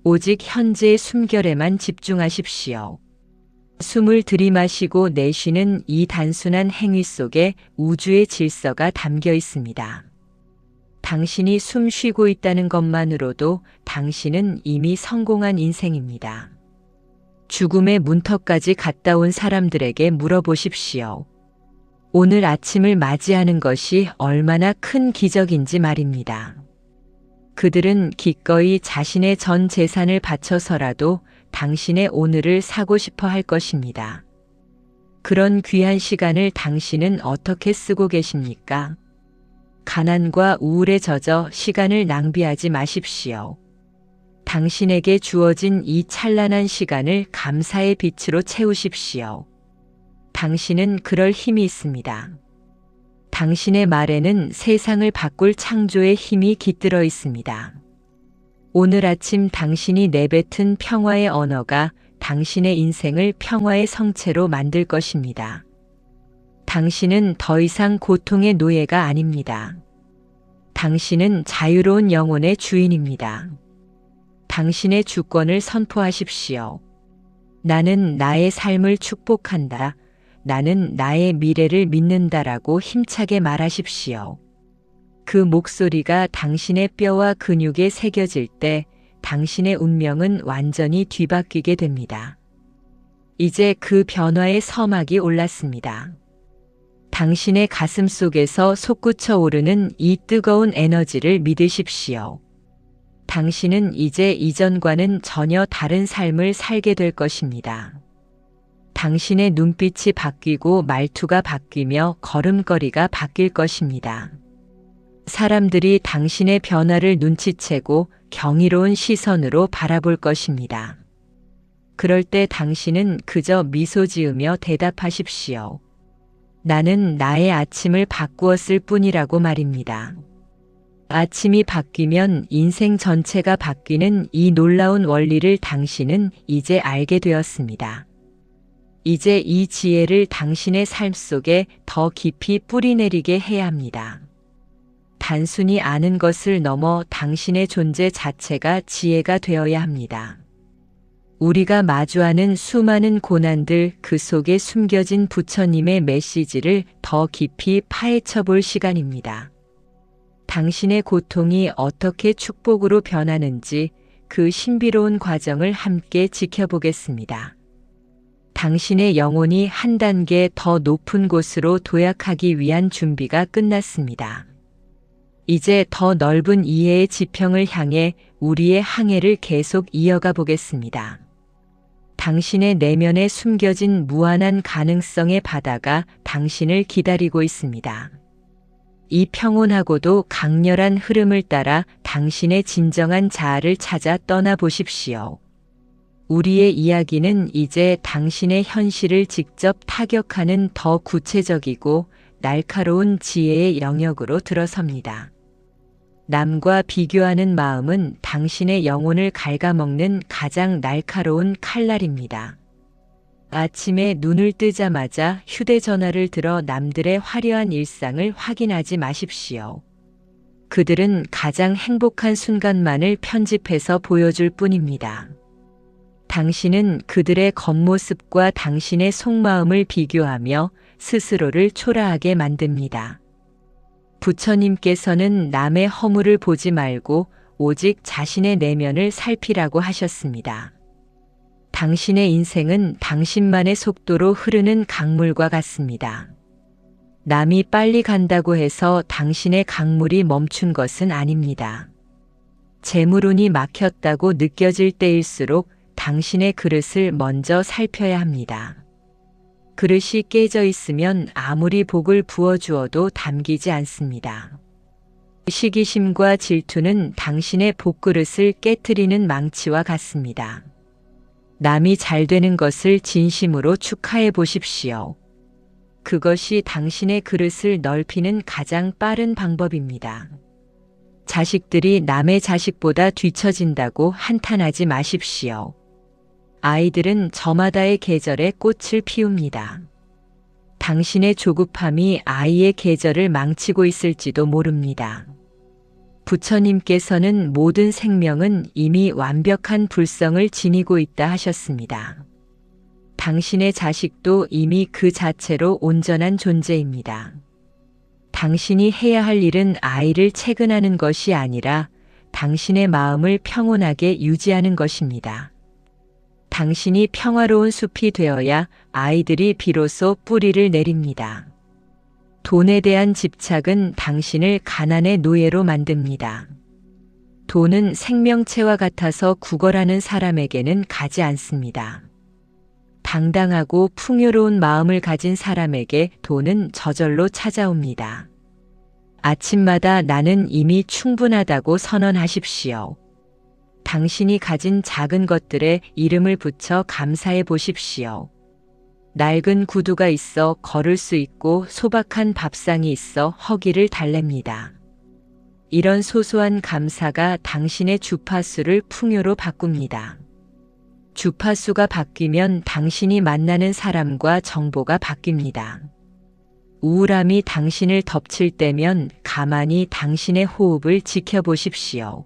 오직 현재의 숨결에만 집중하십시오. 숨을 들이마시고 내쉬는 이 단순한 행위 속에 우주의 질서가 담겨 있습니다. 당신이 숨 쉬고 있다는 것만으로도 당신은 이미 성공한 인생입니다. 죽음의 문턱까지 갔다 온 사람들에게 물어보십시오. 오늘 아침을 맞이하는 것이 얼마나 큰 기적인지 말입니다. 그들은 기꺼이 자신의 전 재산을 바쳐서라도 당신의 오늘을 사고 싶어 할 것입니다. 그런 귀한 시간을 당신은 어떻게 쓰고 계십니까? 가난과 우울에 젖어 시간을 낭비하지 마십시오. 당신에게 주어진 이 찬란한 시간을 감사의 빛으로 채우십시오. 당신은 그럴 힘이 있습니다. 당신의 말에는 세상을 바꿀 창조의 힘이 깃들어 있습니다. 오늘 아침 당신이 내뱉은 평화의 언어가 당신의 인생을 평화의 성체로 만들 것입니다. 당신은 더 이상 고통의 노예가 아닙니다. 당신은 자유로운 영혼의 주인입니다. 당신의 주권을 선포하십시오. 나는 나의 삶을 축복한다. 나는 나의 미래를 믿는다라고 힘차게 말하십시오. 그 목소리가 당신의 뼈와 근육에 새겨질 때 당신의 운명은 완전히 뒤바뀌게 됩니다. 이제 그 변화의 서막이 올랐습니다. 당신의 가슴 속에서 솟구쳐 오르는 이 뜨거운 에너지를 믿으십시오. 당신은 이제 이전과는 전혀 다른 삶을 살게 될 것입니다. 당신의 눈빛이 바뀌고 말투가 바뀌며 걸음걸이가 바뀔 것입니다. 사람들이 당신의 변화를 눈치채고 경이로운 시선으로 바라볼 것입니다. 그럴 때 당신은 그저 미소 지으며 대답하십시오. 나는 나의 아침을 바꾸었을 뿐이라고 말입니다. 아침이 바뀌면 인생 전체가 바뀌는 이 놀라운 원리를 당신은 이제 알게 되었습니다. 이제 이 지혜를 당신의 삶 속에 더 깊이 뿌리내리게 해야 합니다. 단순히 아는 것을 넘어 당신의 존재 자체가 지혜가 되어야 합니다. 우리가 마주하는 수많은 고난들 그 속에 숨겨진 부처님의 메시지를 더 깊이 파헤쳐 볼 시간입니다. 당신의 고통이 어떻게 축복으로 변하는지 그 신비로운 과정을 함께 지켜보겠습니다. 당신의 영혼이 한 단계 더 높은 곳으로 도약하기 위한 준비가 끝났습니다. 이제 더 넓은 이해의 지평을 향해 우리의 항해를 계속 이어가 보겠습니다. 당신의 내면에 숨겨진 무한한 가능성의 바다가 당신을 기다리고 있습니다. 이 평온하고도 강렬한 흐름을 따라 당신의 진정한 자아를 찾아 떠나보십시오. 우리의 이야기는 이제 당신의 현실을 직접 타격하는 더 구체적이고 날카로운 지혜의 영역으로 들어섭니다. 남과 비교하는 마음은 당신의 영혼을 갉아먹는 가장 날카로운 칼날입니다. 아침에 눈을 뜨자마자 휴대전화를 들어 남들의 화려한 일상을 확인하지 마십시오. 그들은 가장 행복한 순간만을 편집해서 보여줄 뿐입니다. 당신은 그들의 겉모습과 당신의 속마음을 비교하며 스스로를 초라하게 만듭니다. 부처님께서는 남의 허물을 보지 말고 오직 자신의 내면을 살피라고 하셨습니다. 당신의 인생은 당신만의 속도로 흐르는 강물과 같습니다. 남이 빨리 간다고 해서 당신의 강물이 멈춘 것은 아닙니다. 재물운이 막혔다고 느껴질 때일수록 당신의 그릇을 먼저 살펴야 합니다. 그릇이 깨져 있으면 아무리 복을 부어주어도 담기지 않습니다. 시기심과 질투는 당신의 복그릇을 깨트리는 망치와 같습니다. 남이 잘 되는 것을 진심으로 축하해 보십시오. 그것이 당신의 그릇을 넓히는 가장 빠른 방법입니다. 자식들이 남의 자식보다 뒤처진다고 한탄하지 마십시오. 아이들은 저마다의 계절에 꽃을 피웁니다. 당신의 조급함이 아이의 계절을 망치고 있을지도 모릅니다. 부처님께서는 모든 생명은 이미 완벽한 불성을 지니고 있다 하셨습니다. 당신의 자식도 이미 그 자체로 온전한 존재입니다. 당신이 해야 할 일은 아이를 채근하는 것이 아니라 당신의 마음을 평온하게 유지하는 것입니다. 당신이 평화로운 숲이 되어야 아이들이 비로소 뿌리를 내립니다. 돈에 대한 집착은 당신을 가난의 노예로 만듭니다. 돈은 생명체와 같아서 구걸하는 사람에게는 가지 않습니다. 당당하고 풍요로운 마음을 가진 사람에게 돈은 저절로 찾아옵니다. 아침마다 나는 이미 충분하다고 선언하십시오. 당신이 가진 작은 것들에 이름을 붙여 감사해 보십시오. 낡은 구두가 있어 걸을 수 있고 소박한 밥상이 있어 허기를 달랩니다. 이런 소소한 감사가 당신의 주파수를 풍요로 바꿉니다. 주파수가 바뀌면 당신이 만나는 사람과 정보가 바뀝니다. 우울함이 당신을 덮칠 때면 가만히 당신의 호흡을 지켜보십시오.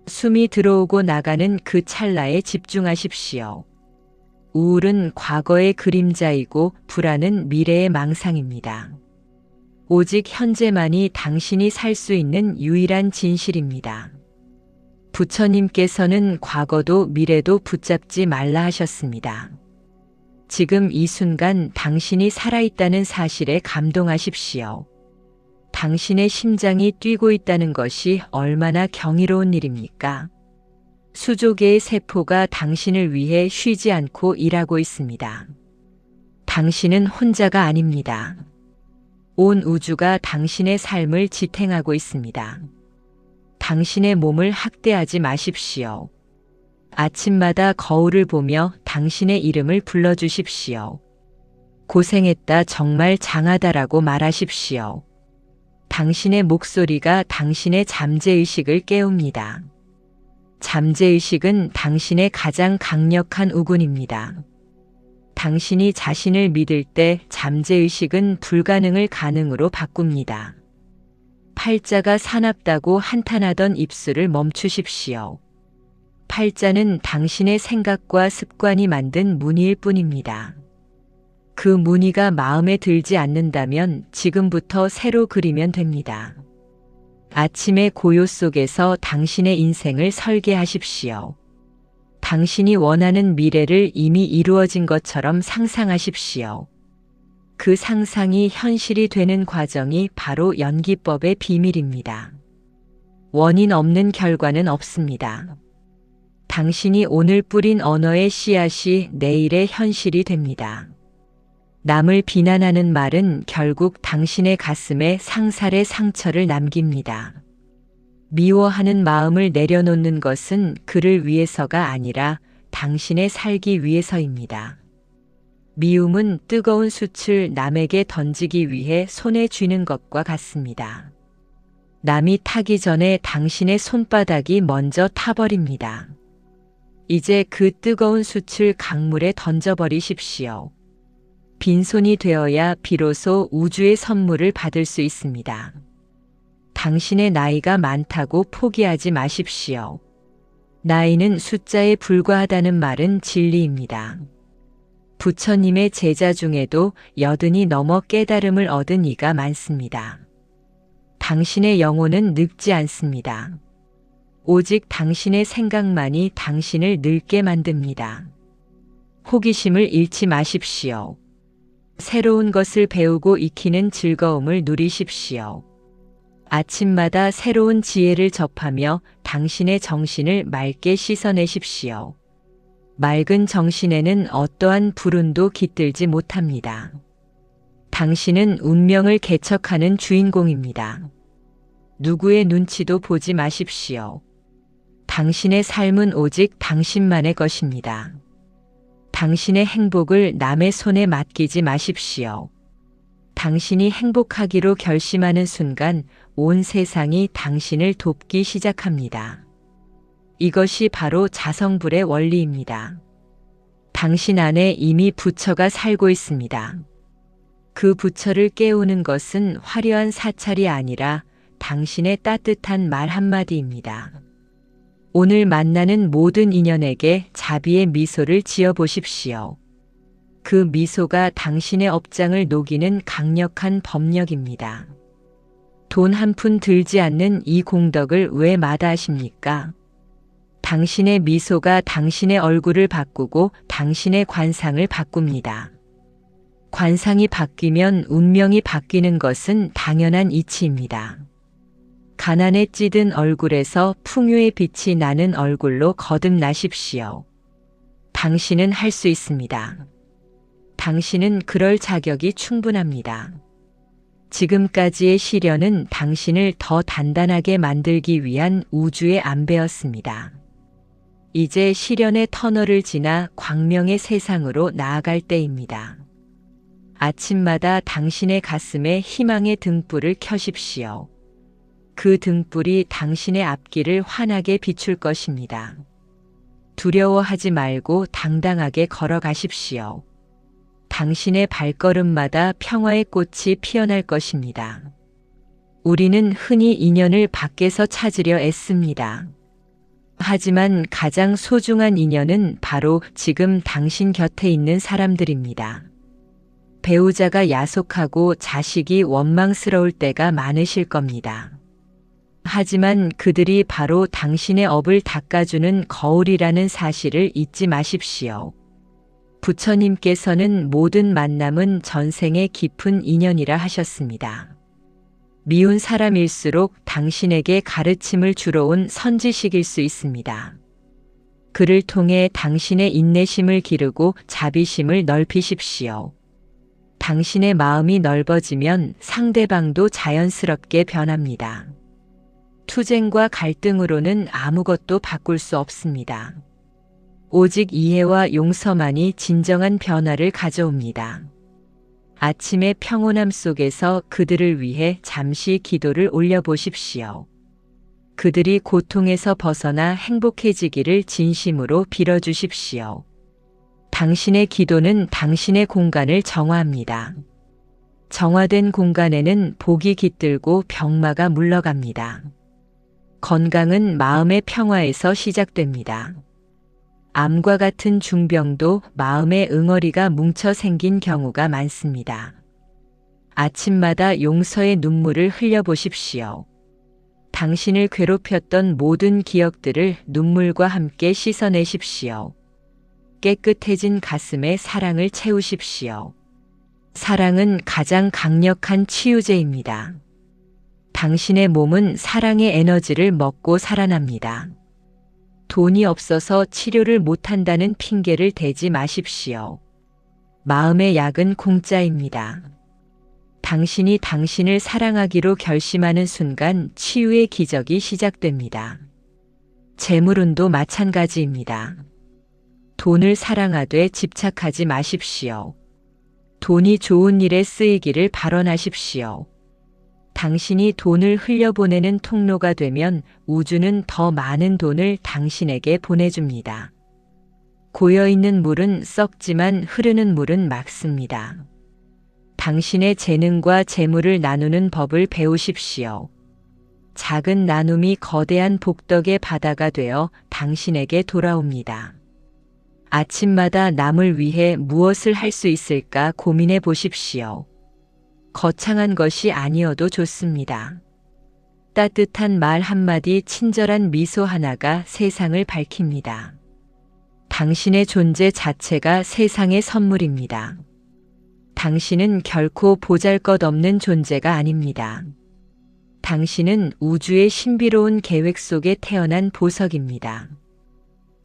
숨이 들어오고 나가는 그 찰나에 집중하십시오. 우울은 과거의 그림자이고 불안은 미래의 망상입니다. 오직 현재만이 당신이 살 수 있는 유일한 진실입니다. 부처님께서는 과거도 미래도 붙잡지 말라 하셨습니다. 지금 이 순간 당신이 살아있다는 사실에 감동하십시오. 당신의 심장이 뛰고 있다는 것이 얼마나 경이로운 일입니까? 수조 개의 세포가 당신을 위해 쉬지 않고 일하고 있습니다. 당신은 혼자가 아닙니다. 온 우주가 당신의 삶을 지탱하고 있습니다. 당신의 몸을 학대하지 마십시오. 아침마다 거울을 보며 당신의 이름을 불러주십시오. 고생했다, 정말 장하다라고 말하십시오. 당신의 목소리가 당신의 잠재의식을 깨웁니다. 잠재의식은 당신의 가장 강력한 우군입니다. 당신이 자신을 믿을 때 잠재의식은 불가능을 가능으로 바꿉니다. 팔자가 사납다고 한탄하던 입술을 멈추십시오. 팔자는 당신의 생각과 습관이 만든 무늬일 뿐입니다. 그 무늬가 마음에 들지 않는다면 지금부터 새로 그리면 됩니다. 아침의 고요 속에서 당신의 인생을 설계하십시오. 당신이 원하는 미래를 이미 이루어진 것처럼 상상하십시오. 그 상상이 현실이 되는 과정이 바로 연기법의 비밀입니다. 원인 없는 결과는 없습니다. 당신이 오늘 뿌린 언어의 씨앗이 내일의 현실이 됩니다. 남을 비난하는 말은 결국 당신의 가슴에 상살의 상처를 남깁니다. 미워하는 마음을 내려놓는 것은 그를 위해서가 아니라 당신의 살기 위해서입니다. 미움은 뜨거운 숯을 남에게 던지기 위해 손에 쥐는 것과 같습니다. 남이 타기 전에 당신의 손바닥이 먼저 타버립니다. 이제 그 뜨거운 숯을 강물에 던져버리십시오. 빈손이 되어야 비로소 우주의 선물을 받을 수 있습니다. 당신의 나이가 많다고 포기하지 마십시오. 나이는 숫자에 불과하다는 말은 진리입니다. 부처님의 제자 중에도 80이 넘어 깨달음을 얻은 이가 많습니다. 당신의 영혼은 늙지 않습니다. 오직 당신의 생각만이 당신을 늙게 만듭니다. 호기심을 잃지 마십시오. 새로운 것을 배우고 익히는 즐거움을 누리십시오. 아침마다 새로운 지혜를 접하며 당신의 정신을 맑게 씻어내십시오. 맑은 정신에는 어떠한 불운도 깃들지 못합니다. 당신은 운명을 개척하는 주인공입니다. 누구의 눈치도 보지 마십시오. 당신의 삶은 오직 당신만의 것입니다. 당신의 행복을 남의 손에 맡기지 마십시오. 당신이 행복하기로 결심하는 순간 온 세상이 당신을 돕기 시작합니다. 이것이 바로 자성불의 원리입니다. 당신 안에 이미 부처가 살고 있습니다. 그 부처를 깨우는 것은 화려한 사찰이 아니라 당신의 따뜻한 말 한마디입니다. 오늘 만나는 모든 인연에게 자비의 미소를 지어 보십시오. 그 미소가 당신의 업장을 녹이는 강력한 법력입니다. 돈 한 푼 들지 않는 이 공덕을 왜 마다하십니까? 당신의 미소가 당신의 얼굴을 바꾸고 당신의 관상을 바꿉니다. 관상이 바뀌면 운명이 바뀌는 것은 당연한 이치입니다. 가난에 찌든 얼굴에서 풍요의 빛이 나는 얼굴로 거듭나십시오. 당신은 할 수 있습니다. 당신은 그럴 자격이 충분합니다. 지금까지의 시련은 당신을 더 단단하게 만들기 위한 우주의 안배였습니다. 이제 시련의 터널을 지나 광명의 세상으로 나아갈 때입니다. 아침마다 당신의 가슴에 희망의 등불을 켜십시오. 그 등불이 당신의 앞길을 환하게 비출 것입니다. 두려워하지 말고 당당하게 걸어가십시오. 당신의 발걸음마다 평화의 꽃이 피어날 것입니다. 우리는 흔히 인연을 밖에서 찾으려 애씁니다. 하지만 가장 소중한 인연은 바로 지금 당신 곁에 있는 사람들입니다. 배우자가 야속하고 자식이 원망스러울 때가 많으실 겁니다. 하지만 그들이 바로 당신의 업을 닦아주는 거울이라는 사실을 잊지 마십시오. 부처님께서는 모든 만남은 전생의 깊은 인연이라 하셨습니다. 미운 사람일수록 당신에게 가르침을 주러 온 선지식일 수 있습니다. 그를 통해 당신의 인내심을 기르고 자비심을 넓히십시오. 당신의 마음이 넓어지면 상대방도 자연스럽게 변합니다. 투쟁과 갈등으로는 아무것도 바꿀 수 없습니다. 오직 이해와 용서만이 진정한 변화를 가져옵니다. 아침의 평온함 속에서 그들을 위해 잠시 기도를 올려보십시오. 그들이 고통에서 벗어나 행복해지기를 진심으로 빌어주십시오. 당신의 기도는 당신의 공간을 정화합니다. 정화된 공간에는 복이 깃들고 병마가 물러갑니다. 건강은 마음의 평화에서 시작됩니다. 암과 같은 중병도 마음의 응어리가 뭉쳐 생긴 경우가 많습니다. 아침마다 용서의 눈물을 흘려보십시오. 당신을 괴롭혔던 모든 기억들을 눈물과 함께 씻어내십시오. 깨끗해진 가슴에 사랑을 채우십시오. 사랑은 가장 강력한 치유제입니다. 당신의 몸은 사랑의 에너지를 먹고 살아납니다. 돈이 없어서 치료를 못한다는 핑계를 대지 마십시오. 마음의 약은 공짜입니다. 당신이 당신을 사랑하기로 결심하는 순간 치유의 기적이 시작됩니다. 재물운도 마찬가지입니다. 돈을 사랑하되 집착하지 마십시오. 돈이 좋은 일에 쓰이기를 발언하십시오. 당신이 돈을 흘려보내는 통로가 되면 우주는 더 많은 돈을 당신에게 보내줍니다. 고여있는 물은 썩지만 흐르는 물은 맑습니다. 당신의 재능과 재물을 나누는 법을 배우십시오. 작은 나눔이 거대한 복덕의 바다가 되어 당신에게 돌아옵니다. 아침마다 남을 위해 무엇을 할 수 있을까 고민해 보십시오. 거창한 것이 아니어도 좋습니다. 따뜻한 말 한마디, 친절한 미소 하나가 세상을 밝힙니다. 당신의 존재 자체가 세상의 선물입니다. 당신은 결코 보잘것없는 존재가 아닙니다. 당신은 우주의 신비로운 계획 속에 태어난 보석입니다.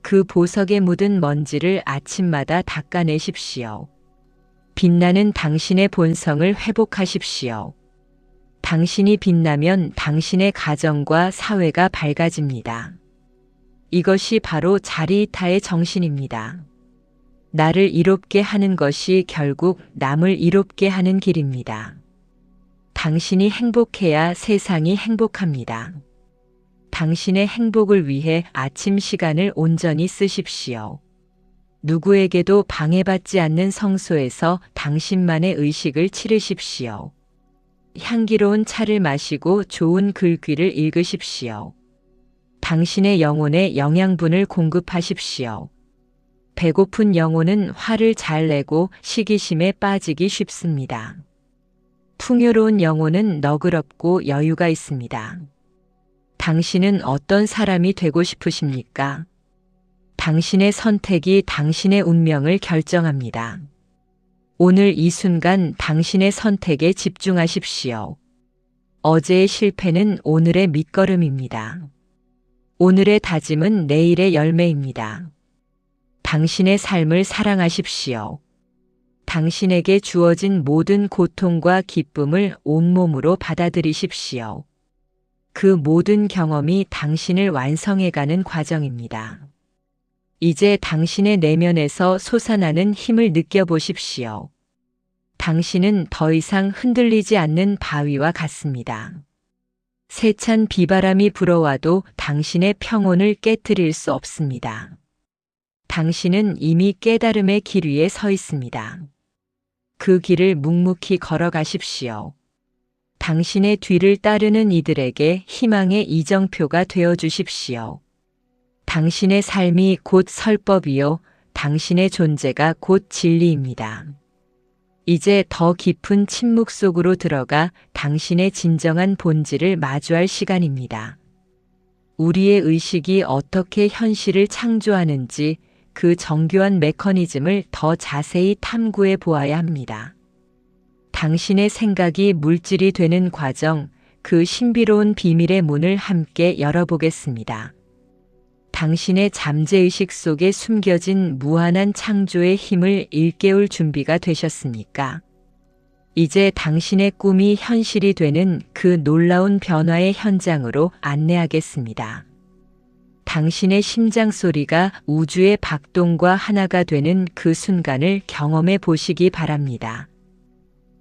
그 보석에 묻은 먼지를 아침마다 닦아내십시오. 빛나는 당신의 본성을 회복하십시오. 당신이 빛나면 당신의 가정과 사회가 밝아집니다. 이것이 바로 자리이타의 정신입니다. 나를 이롭게 하는 것이 결국 남을 이롭게 하는 길입니다. 당신이 행복해야 세상이 행복합니다. 당신의 행복을 위해 아침 시간을 온전히 쓰십시오. 누구에게도 방해받지 않는 성소에서 당신만의 의식을 치르십시오. 향기로운 차를 마시고 좋은 글귀를 읽으십시오. 당신의 영혼에 영양분을 공급하십시오. 배고픈 영혼은 화를 잘 내고 시기심에 빠지기 쉽습니다. 풍요로운 영혼은 너그럽고 여유가 있습니다. 당신은 어떤 사람이 되고 싶으십니까? 당신의 선택이 당신의 운명을 결정합니다. 오늘 이 순간 당신의 선택에 집중하십시오. 어제의 실패는 오늘의 밑거름입니다. 오늘의 다짐은 내일의 열매입니다. 당신의 삶을 사랑하십시오. 당신에게 주어진 모든 고통과 기쁨을 온몸으로 받아들이십시오. 그 모든 경험이 당신을 완성해가는 과정입니다. 이제 당신의 내면에서 솟아나는 힘을 느껴보십시오. 당신은 더 이상 흔들리지 않는 바위와 같습니다. 세찬 비바람이 불어와도 당신의 평온을 깨트릴 수 없습니다. 당신은 이미 깨달음의 길 위에 서 있습니다. 그 길을 묵묵히 걸어가십시오. 당신의 뒤를 따르는 이들에게 희망의 이정표가 되어 주십시오. 당신의 삶이 곧 설법이요, 당신의 존재가 곧 진리입니다. 이제 더 깊은 침묵 속으로 들어가 당신의 진정한 본질을 마주할 시간입니다. 우리의 의식이 어떻게 현실을 창조하는지 그 정교한 메커니즘을 더 자세히 탐구해 보아야 합니다. 당신의 생각이 물질이 되는 과정, 그 신비로운 비밀의 문을 함께 열어보겠습니다. 당신의 잠재의식 속에 숨겨진 무한한 창조의 힘을 일깨울 준비가 되셨습니까? 이제 당신의 꿈이 현실이 되는 그 놀라운 변화의 현장으로 안내하겠습니다. 당신의 심장 소리가 우주의 박동과 하나가 되는 그 순간을 경험해 보시기 바랍니다.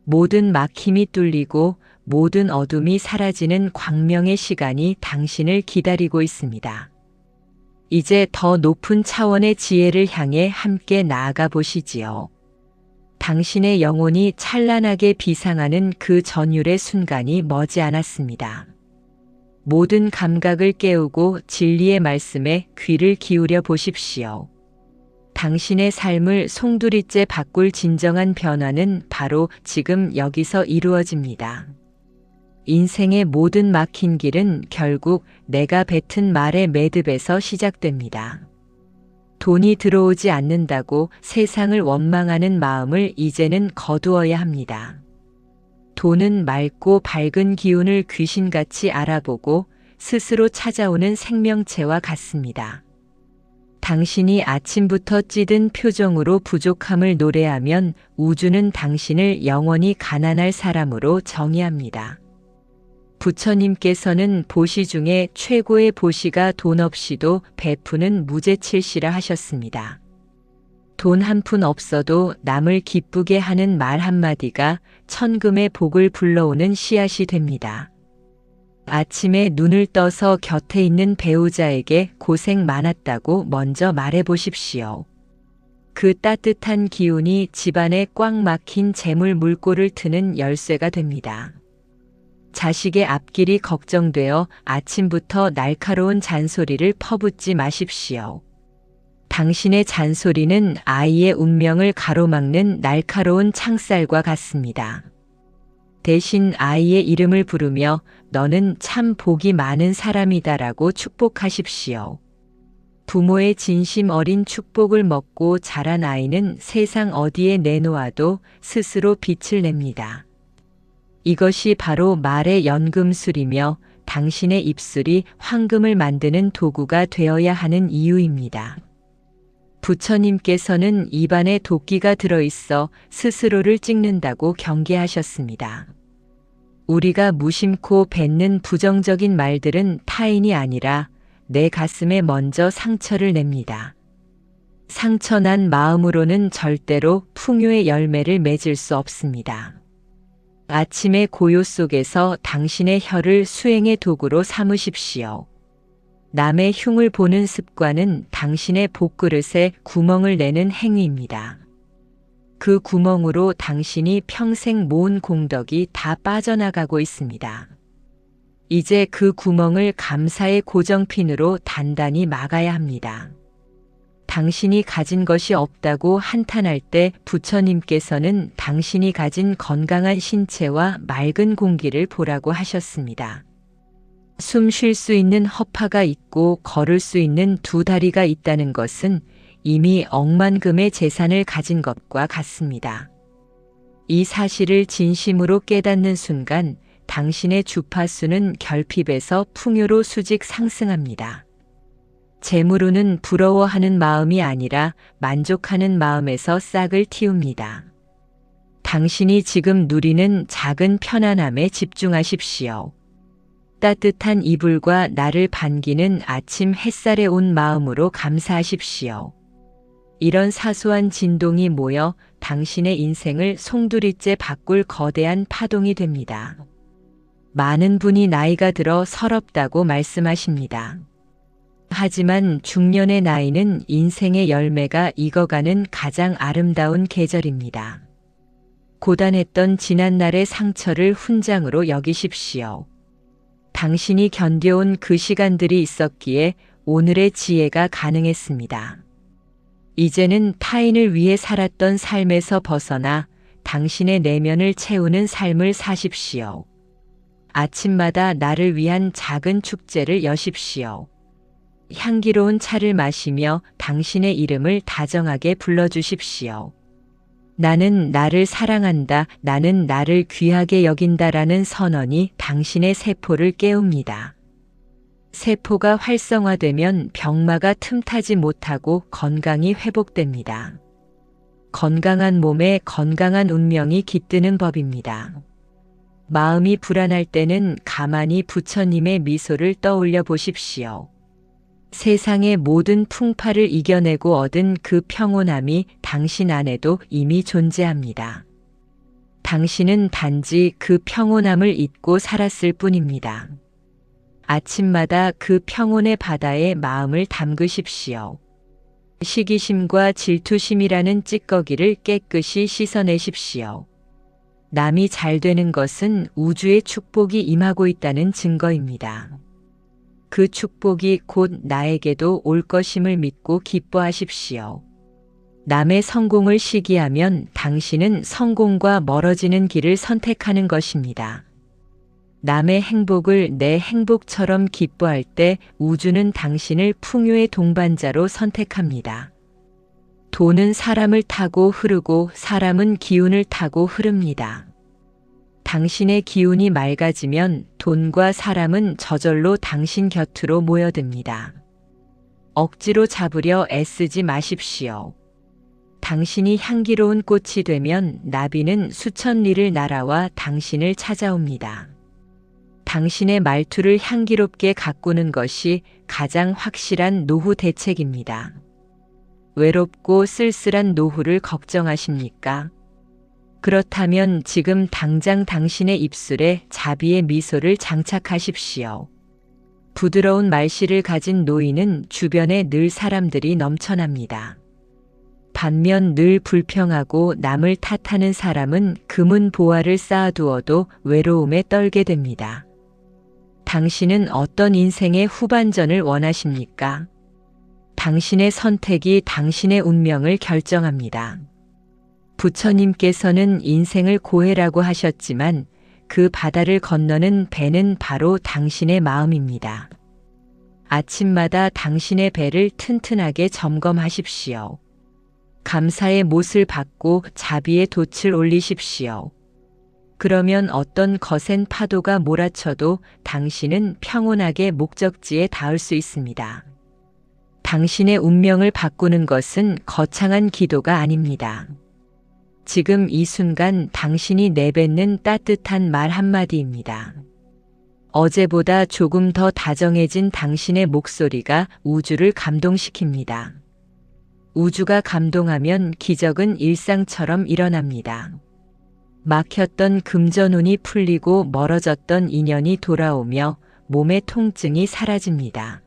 모든 막힘이 뚫리고 모든 어둠이 사라지는 광명의 시간이 당신을 기다리고 있습니다. 이제 더 높은 차원의 지혜를 향해 함께 나아가 보시지요. 당신의 영혼이 찬란하게 비상하는 그 전율의 순간이 머지않았습니다. 모든 감각을 깨우고 진리의 말씀에 귀를 기울여 보십시오. 당신의 삶을 송두리째 바꿀 진정한 변화는 바로 지금 여기서 이루어집니다. 인생의 모든 막힌 길은 결국 내가 뱉은 말의 매듭에서 시작됩니다. 돈이 들어오지 않는다고 세상을 원망하는 마음을 이제는 거두어야 합니다. 돈은 맑고 밝은 기운을 귀신같이 알아보고 스스로 찾아오는 생명체와 같습니다. 당신이 아침부터 찌든 표정으로 부족함을 노래하면 우주는 당신을 영원히 가난할 사람으로 정의합니다. 부처님께서는 보시 중에 최고의 보시가 돈 없이도 베푸는 무제칠시라 하셨습니다. 돈 한 푼 없어도 남을 기쁘게 하는 말 한마디가 천금의 복을 불러오는 씨앗이 됩니다. 아침에 눈을 떠서 곁에 있는 배우자에게 고생 많았다고 먼저 말해 보십시오. 그 따뜻한 기운이 집안에 꽉 막힌 재물 물꼬를 트는 열쇠가 됩니다. 자식의 앞길이 걱정되어 아침부터 날카로운 잔소리를 퍼붓지 마십시오. 당신의 잔소리는 아이의 운명을 가로막는 날카로운 창살과 같습니다. 대신 아이의 이름을 부르며 너는 참 복이 많은 사람이다라고 축복하십시오. 부모의 진심 어린 축복을 먹고 자란 아이는 세상 어디에 내놓아도 스스로 빛을 냅니다. 이것이 바로 말의 연금술이며 당신의 입술이 황금을 만드는 도구가 되어야 하는 이유입니다. 부처님께서는 입안에 도끼가 들어있어 스스로를 찍는다고 경계하셨습니다. 우리가 무심코 뱉는 부정적인 말들은 타인이 아니라 내 가슴에 먼저 상처를 냅니다. 상처난 마음으로는 절대로 풍요의 열매를 맺을 수 없습니다. 아침의 고요 속에서 당신의 혀를 수행의 도구로 삼으십시오. 남의 흉을 보는 습관은 당신의 복그릇에 구멍을 내는 행위입니다. 그 구멍으로 당신이 평생 모은 공덕이 다 빠져나가고 있습니다. 이제 그 구멍을 감사의 고정핀으로 단단히 막아야 합니다. 당신이 가진 것이 없다고 한탄할 때 부처님께서는 당신이 가진 건강한 신체와 맑은 공기를 보라고 하셨습니다. 숨 쉴 수 있는 허파가 있고 걸을 수 있는 두 다리가 있다는 것은 이미 억만금의 재산을 가진 것과 같습니다. 이 사실을 진심으로 깨닫는 순간 당신의 주파수는 결핍에서 풍요로 수직 상승합니다. 재물로는 부러워하는 마음이 아니라 만족하는 마음에서 싹을 틔웁니다. 당신이 지금 누리는 작은 편안함에 집중하십시오. 따뜻한 이불과 나를 반기는 아침 햇살에 온 마음으로 감사하십시오. 이런 사소한 진동이 모여 당신의 인생을 송두리째 바꿀 거대한 파동이 됩니다. 많은 분이 나이가 들어 서럽다고 말씀하십니다. 하지만 중년의 나이는 인생의 열매가 익어가는 가장 아름다운 계절입니다. 고단했던 지난날의 상처를 훈장으로 여기십시오. 당신이 견뎌온 그 시간들이 있었기에 오늘의 지혜가 가능했습니다. 이제는 타인을 위해 살았던 삶에서 벗어나 당신의 내면을 채우는 삶을 사십시오. 아침마다 나를 위한 작은 축제를 여십시오. 향기로운 차를 마시며 당신의 이름을 다정하게 불러주십시오. 나는 나를 사랑한다. 나는 나를 귀하게 여긴다라는 선언이 당신의 세포를 깨웁니다. 세포가 활성화되면 병마가 틈타지 못하고 건강이 회복됩니다. 건강한 몸에 건강한 운명이 깃드는 법입니다. 마음이 불안할 때는 가만히 부처님의 미소를 떠올려 보십시오. 세상의 모든 풍파를 이겨내고 얻은 그 평온함이 당신 안에도 이미 존재합니다. 당신은 단지 그 평온함을 잊고 살았을 뿐입니다. 아침마다 그 평온의 바다에 마음을 담그십시오. 시기심과 질투심이라는 찌꺼기를 깨끗이 씻어내십시오. 남이 잘 되는 것은 우주의 축복이 임하고 있다는 증거입니다. 그 축복이 곧 나에게도 올 것임을 믿고 기뻐하십시오. 남의 성공을 시기하면 당신은 성공과 멀어지는 길을 선택하는 것입니다. 남의 행복을 내 행복처럼 기뻐할 때 우주는 당신을 풍요의 동반자로 선택합니다. 돈은 사람을 타고 흐르고 사람은 기운을 타고 흐릅니다. 당신의 기운이 맑아지면 돈과 사람은 저절로 당신 곁으로 모여듭니다. 억지로 잡으려 애쓰지 마십시오. 당신이 향기로운 꽃이 되면 나비는 수천 리를 날아와 당신을 찾아옵니다. 당신의 말투를 향기롭게 가꾸는 것이 가장 확실한 노후 대책입니다. 외롭고 쓸쓸한 노후를 걱정하십니까? 그렇다면 지금 당장 당신의 입술에 자비의 미소를 장착하십시오. 부드러운 말씨를 가진 노인은 주변에 늘 사람들이 넘쳐납니다. 반면 늘 불평하고 남을 탓하는 사람은 금은 보화를 쌓아두어도 외로움에 떨게 됩니다. 당신은 어떤 인생의 후반전을 원하십니까? 당신의 선택이 당신의 운명을 결정합니다. 부처님께서는 인생을 고해라고 하셨지만 그 바다를 건너는 배는 바로 당신의 마음입니다. 아침마다 당신의 배를 튼튼하게 점검하십시오. 감사의 못을 받고 자비의 돛을 올리십시오. 그러면 어떤 거센 파도가 몰아쳐도 당신은 평온하게 목적지에 닿을 수 있습니다. 당신의 운명을 바꾸는 것은 거창한 기도가 아닙니다. 지금 이 순간 당신이 내뱉는 따뜻한 말 한마디입니다. 어제보다 조금 더 다정해진 당신의 목소리가 우주를 감동시킵니다. 우주가 감동하면 기적은 일상처럼 일어납니다. 막혔던 금전운이 풀리고 멀어졌던 인연이 돌아오며 몸의 통증이 사라집니다.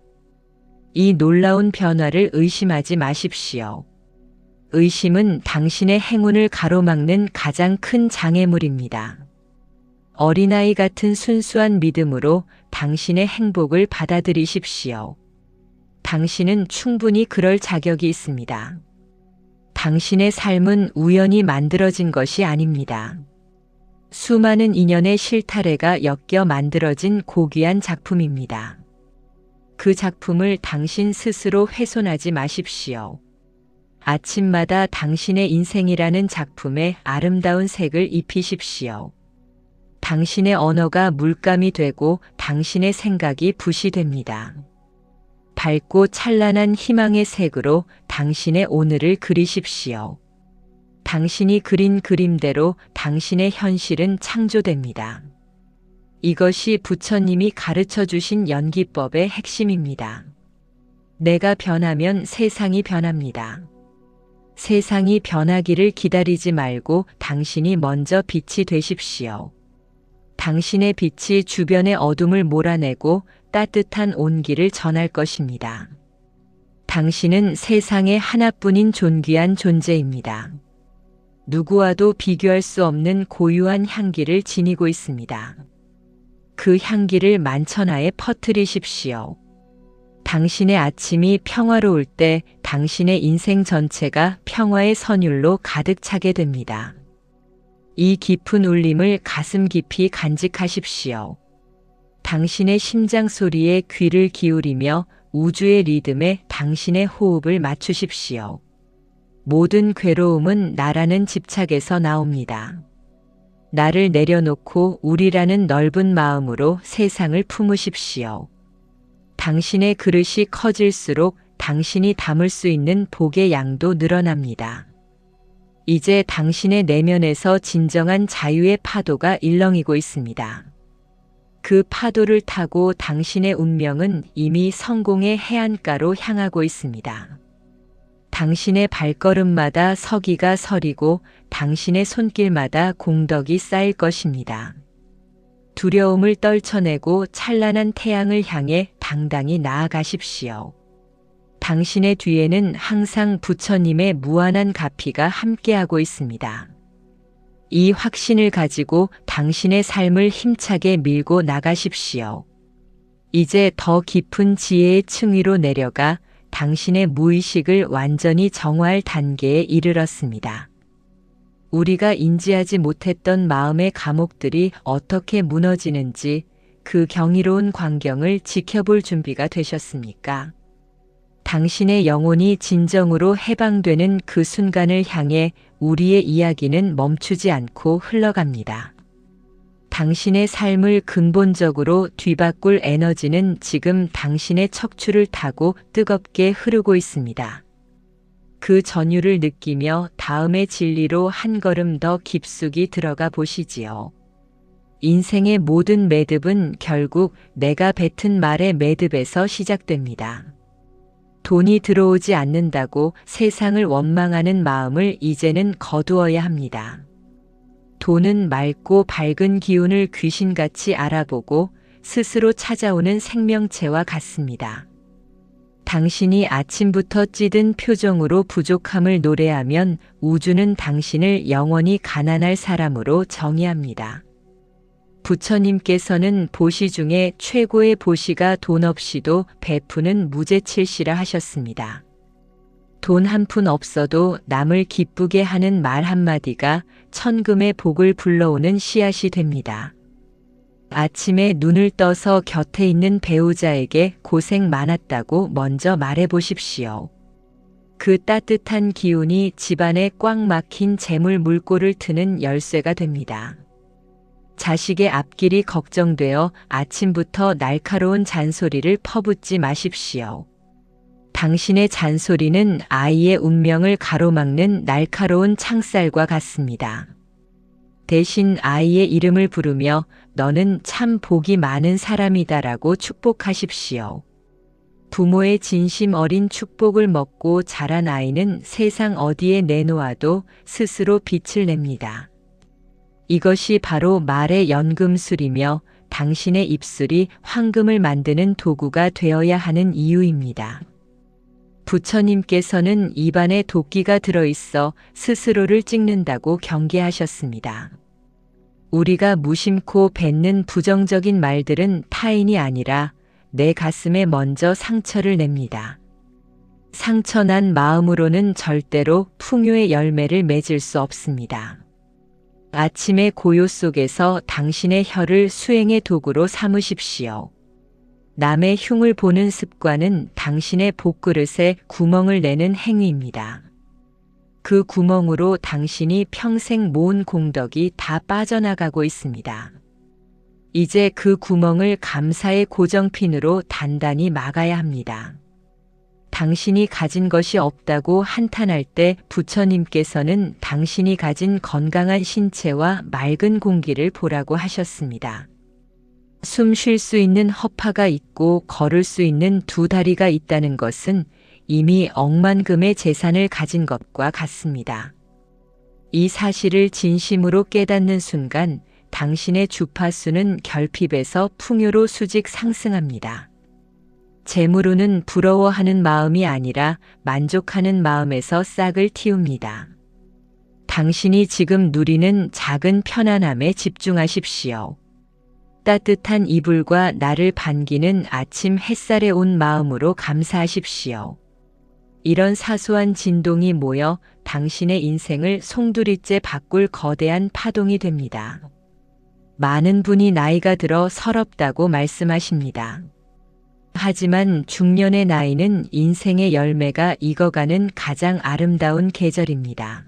이 놀라운 변화를 의심하지 마십시오. 의심은 당신의 행운을 가로막는 가장 큰 장애물입니다. 어린아이 같은 순수한 믿음으로 당신의 행복을 받아들이십시오. 당신은 충분히 그럴 자격이 있습니다. 당신의 삶은 우연히 만들어진 것이 아닙니다. 수많은 인연의 실타래가 엮여 만들어진 고귀한 작품입니다. 그 작품을 당신 스스로 훼손하지 마십시오. 아침마다 당신의 인생이라는 작품에 아름다운 색을 입히십시오. 당신의 언어가 물감이 되고 당신의 생각이 붓이 됩니다. 밝고 찬란한 희망의 색으로 당신의 오늘을 그리십시오. 당신이 그린 그림대로 당신의 현실은 창조됩니다. 이것이 부처님이 가르쳐 주신 연기법의 핵심입니다. 내가 변하면 세상이 변합니다. 세상이 변하기를 기다리지 말고 당신이 먼저 빛이 되십시오. 당신의 빛이 주변의 어둠을 몰아내고 따뜻한 온기를 전할 것입니다. 당신은 세상에 하나뿐인 존귀한 존재입니다. 누구와도 비교할 수 없는 고유한 향기를 지니고 있습니다. 그 향기를 만천하에 퍼뜨리십시오. 당신의 아침이 평화로울 때 당신의 인생 전체가 평화의 선율로 가득 차게 됩니다. 이 깊은 울림을 가슴 깊이 간직하십시오. 당신의 심장 소리에 귀를 기울이며 우주의 리듬에 당신의 호흡을 맞추십시오. 모든 괴로움은 나라는 집착에서 나옵니다. 나를 내려놓고 우리라는 넓은 마음으로 세상을 품으십시오. 당신의 그릇이 커질수록 당신이 담을 수 있는 복의 양도 늘어납니다. 이제 당신의 내면에서 진정한 자유의 파도가 일렁이고 있습니다. 그 파도를 타고 당신의 운명은 이미 성공의 해안가로 향하고 있습니다. 당신의 발걸음마다 서기가 서리고 당신의 손길마다 공덕이 쌓일 것입니다. 두려움을 떨쳐내고 찬란한 태양을 향해 당당히 나아가십시오. 당신의 뒤에는 항상 부처님의 무한한 가피가 함께하고 있습니다. 이 확신을 가지고 당신의 삶을 힘차게 밀고 나가십시오. 이제 더 깊은 지혜의 층위로 내려가 당신의 무의식을 완전히 정화할 단계에 이르렀습니다. 우리가 인지하지 못했던 마음의 감옥들이 어떻게 무너지는지 그 경이로운 광경을 지켜볼 준비가 되셨습니까? 당신의 영혼이 진정으로 해방되는 그 순간을 향해 우리의 이야기는 멈추지 않고 흘러갑니다. 당신의 삶을 근본적으로 뒤바꿀 에너지는 지금 당신의 척추를 타고 뜨겁게 흐르고 있습니다. 그 전율을 느끼며 다음의 진리로 한 걸음 더 깊숙이 들어가 보시지요. 인생의 모든 매듭은 결국 내가 뱉은 말의 매듭에서 시작됩니다. 돈이 들어오지 않는다고 세상을 원망하는 마음을 이제는 거두어야 합니다. 돈은 맑고 밝은 기운을 귀신같이 알아보고 스스로 찾아오는 생명체와 같습니다. 당신이 아침부터 찌든 표정으로 부족함을 노래하면 우주는 당신을 영원히 가난할 사람으로 정의합니다. 부처님께서는 보시 중에 최고의 보시가 돈 없이도 베푸는 무제칠시라 하셨습니다. 돈 한 푼 없어도 남을 기쁘게 하는 말 한마디가 천금의 복을 불러오는 씨앗이 됩니다. 아침에 눈을 떠서 곁에 있는 배우자에게 고생 많았다고 먼저 말해 보십시오. 그 따뜻한 기운이 집안에 꽉 막힌 재물 물꼬를 트는 열쇠가 됩니다. 자식의 앞길이 걱정되어 아침부터 날카로운 잔소리를 퍼붓지 마십시오. 당신의 잔소리는 아이의 운명을 가로막는 날카로운 창살과 같습니다. 대신 아이의 이름을 부르며 너는 참 복이 많은 사람이다라고 축복하십시오. 부모의 진심 어린 축복을 먹고 자란 아이는 세상 어디에 내놓아도 스스로 빛을 냅니다. 이것이 바로 말의 연금술이며 당신의 입술이 황금을 만드는 도구가 되어야 하는 이유입니다. 부처님께서는 입안에 도끼가 들어있어 스스로를 찍는다고 경계하셨습니다. 우리가 무심코 뱉는 부정적인 말들은 타인이 아니라 내 가슴에 먼저 상처를 냅니다. 상처난 마음으로는 절대로 풍요의 열매를 맺을 수 없습니다. 아침의 고요 속에서 당신의 혀를 수행의 도구로 삼으십시오. 남의 흉을 보는 습관은 당신의 복그릇에 구멍을 내는 행위입니다. 그 구멍으로 당신이 평생 모은 공덕이 다 빠져나가고 있습니다. 이제 그 구멍을 감사의 고정핀으로 단단히 막아야 합니다. 당신이 가진 것이 없다고 한탄할 때 부처님께서는 당신이 가진 건강한 신체와 맑은 공기를 보라고 하셨습니다. 숨 쉴 수 있는 허파가 있고 걸을 수 있는 두 다리가 있다는 것은 이미 억만금의 재산을 가진 것과 같습니다. 이 사실을 진심으로 깨닫는 순간 당신의 주파수는 결핍에서 풍요로 수직 상승합니다. 재물운은 부러워하는 마음이 아니라 만족하는 마음에서 싹을 틔웁니다. 당신이 지금 누리는 작은 편안함에 집중하십시오. 따뜻한 이불과 나를 반기는 아침 햇살에 온 마음으로 감사하십시오. 이런 사소한 진동이 모여 당신의 인생을 송두리째 바꿀 거대한 파동이 됩니다. 많은 분이 나이가 들어 서럽다고 말씀하십니다. 하지만 중년의 나이는 인생의 열매가 익어가는 가장 아름다운 계절입니다.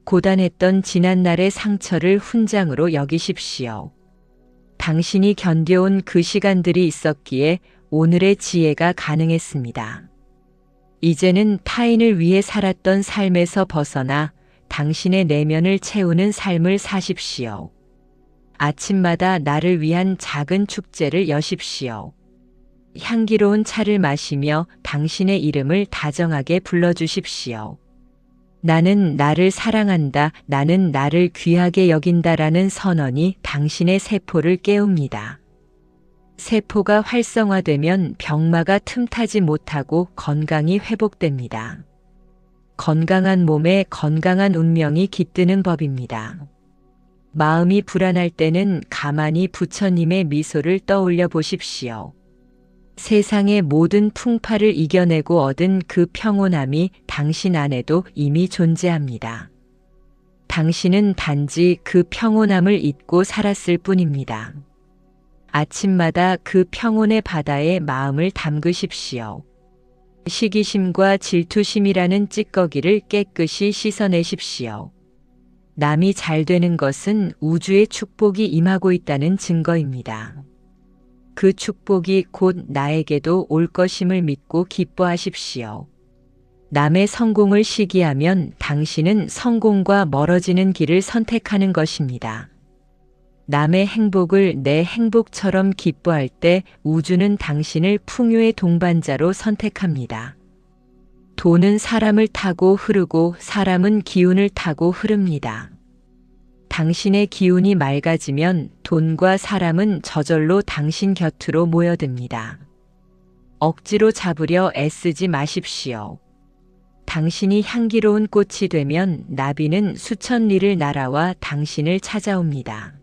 고단했던 지난날의 상처를 훈장으로 여기십시오. 당신이 견뎌온 그 시간들이 있었기에 오늘의 지혜가 가능했습니다. 이제는 타인을 위해 살았던 삶에서 벗어나 당신의 내면을 채우는 삶을 사십시오. 아침마다 나를 위한 작은 축제를 여십시오. 향기로운 차를 마시며 당신의 이름을 다정하게 불러주십시오. 나는 나를 사랑한다. 나는 나를 귀하게 여긴다라는 선언이 당신의 세포를 깨웁니다. 세포가 활성화되면 병마가 틈타지 못하고 건강이 회복됩니다. 건강한 몸에 건강한 운명이 깃드는 법입니다. 마음이 불안할 때는 가만히 부처님의 미소를 떠올려 보십시오. 세상의 모든 풍파를 이겨내고 얻은 그 평온함이 당신 안에도 이미 존재합니다. 당신은 단지 그 평온함을 잊고 살았을 뿐입니다. 아침마다 그 평온의 바다에 마음을 담그십시오. 시기심과 질투심이라는 찌꺼기를 깨끗이 씻어내십시오. 남이 잘 되는 것은 우주의 축복이 임하고 있다는 증거입니다. 그 축복이 곧 나에게도 올 것임을 믿고 기뻐하십시오. 남의 성공을 시기하면 당신은 성공과 멀어지는 길을 선택하는 것입니다. 남의 행복을 내 행복처럼 기뻐할 때 우주는 당신을 풍요의 동반자로 선택합니다. 돈은 사람을 타고 흐르고 사람은 기운을 타고 흐릅니다. 당신의 기운이 맑아지면 돈과 사람은 저절로 당신 곁으로 모여듭니다. 억지로 잡으려 애쓰지 마십시오. 당신이 향기로운 꽃이 되면 나비는 수천 리를 날아와 당신을 찾아옵니다.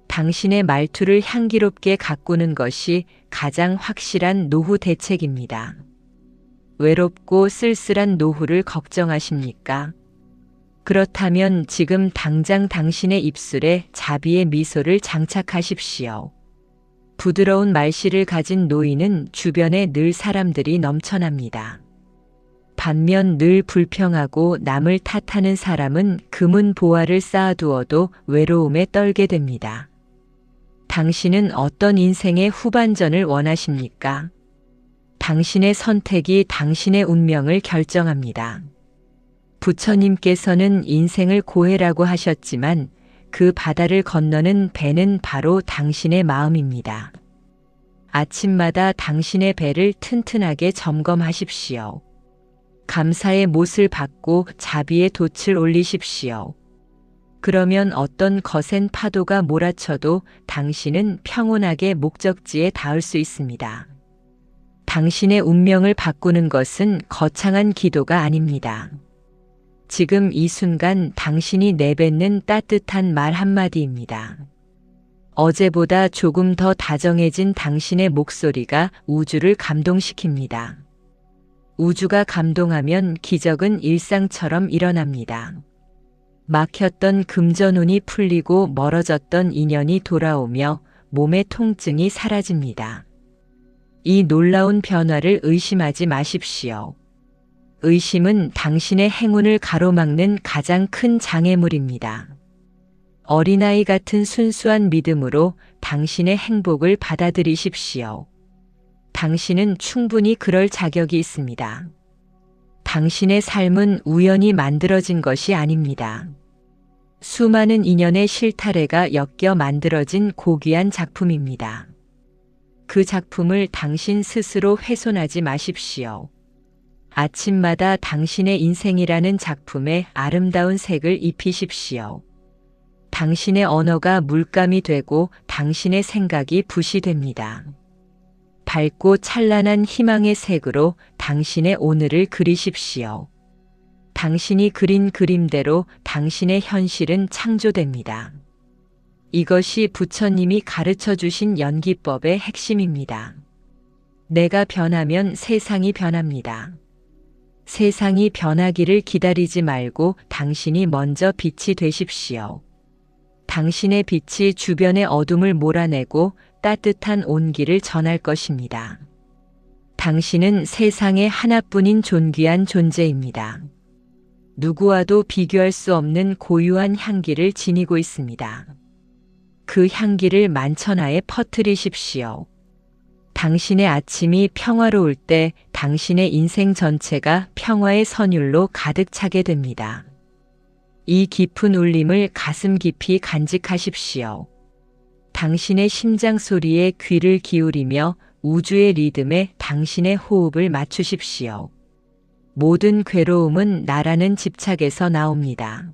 당신의 말투를 향기롭게 가꾸는 것이 가장 확실한 노후 대책입니다. 외롭고 쓸쓸한 노후를 걱정하십니까? 그렇다면 지금 당장 당신의 입술에 자비의 미소를 장착하십시오. 부드러운 말씨를 가진 노인은 주변에 늘 사람들이 넘쳐납니다. 반면 늘 불평하고 남을 탓하는 사람은 금은 보화를 쌓아두어도 외로움에 떨게 됩니다. 당신은 어떤 인생의 후반전을 원하십니까? 당신의 선택이 당신의 운명을 결정합니다. 부처님께서는 인생을 고해라고 하셨지만 그 바다를 건너는 배는 바로 당신의 마음입니다. 아침마다 당신의 배를 튼튼하게 점검하십시오. 감사의 못을 받고 자비의 돛을 올리십시오. 그러면 어떤 거센 파도가 몰아쳐도 당신은 평온하게 목적지에 닿을 수 있습니다. 당신의 운명을 바꾸는 것은 거창한 기도가 아닙니다. 지금 이 순간 당신이 내뱉는 따뜻한 말 한마디입니다. 어제보다 조금 더 다정해진 당신의 목소리가 우주를 감동시킵니다. 우주가 감동하면 기적은 일상처럼 일어납니다. 막혔던 금전운이 풀리고 멀어졌던 인연이 돌아오며 몸의 통증이 사라집니다. 이 놀라운 변화를 의심하지 마십시오. 의심은 당신의 행운을 가로막는 가장 큰 장애물입니다. 어린아이 같은 순수한 믿음으로 당신의 행복을 받아들이십시오. 당신은 충분히 그럴 자격이 있습니다. 당신의 삶은 우연히 만들어진 것이 아닙니다. 수많은 인연의 실타래가 엮여 만들어진 고귀한 작품입니다. 그 작품을 당신 스스로 훼손하지 마십시오. 아침마다 당신의 인생이라는 작품에 아름다운 색을 입히십시오. 당신의 언어가 물감이 되고 당신의 생각이 붓이 됩니다. 밝고 찬란한 희망의 색으로 당신의 오늘을 그리십시오. 당신이 그린 그림대로 당신의 현실은 창조됩니다. 이것이 부처님이 가르쳐 주신 연기법의 핵심입니다. 내가 변하면 세상이 변합니다. 세상이 변하기를 기다리지 말고 당신이 먼저 빛이 되십시오. 당신의 빛이 주변의 어둠을 몰아내고 따뜻한 온기를 전할 것입니다. 당신은 세상에 하나뿐인 존귀한 존재입니다. 누구와도 비교할 수 없는 고유한 향기를 지니고 있습니다. 그 향기를 만천하에 퍼뜨리십시오. 당신의 아침이 평화로울 때 당신의 인생 전체가 평화의 선율로 가득 차게 됩니다. 이 깊은 울림을 가슴 깊이 간직하십시오. 당신의 심장 소리에 귀를 기울이며 우주의 리듬에 당신의 호흡을 맞추십시오. 모든 괴로움은 나라는 집착에서 나옵니다.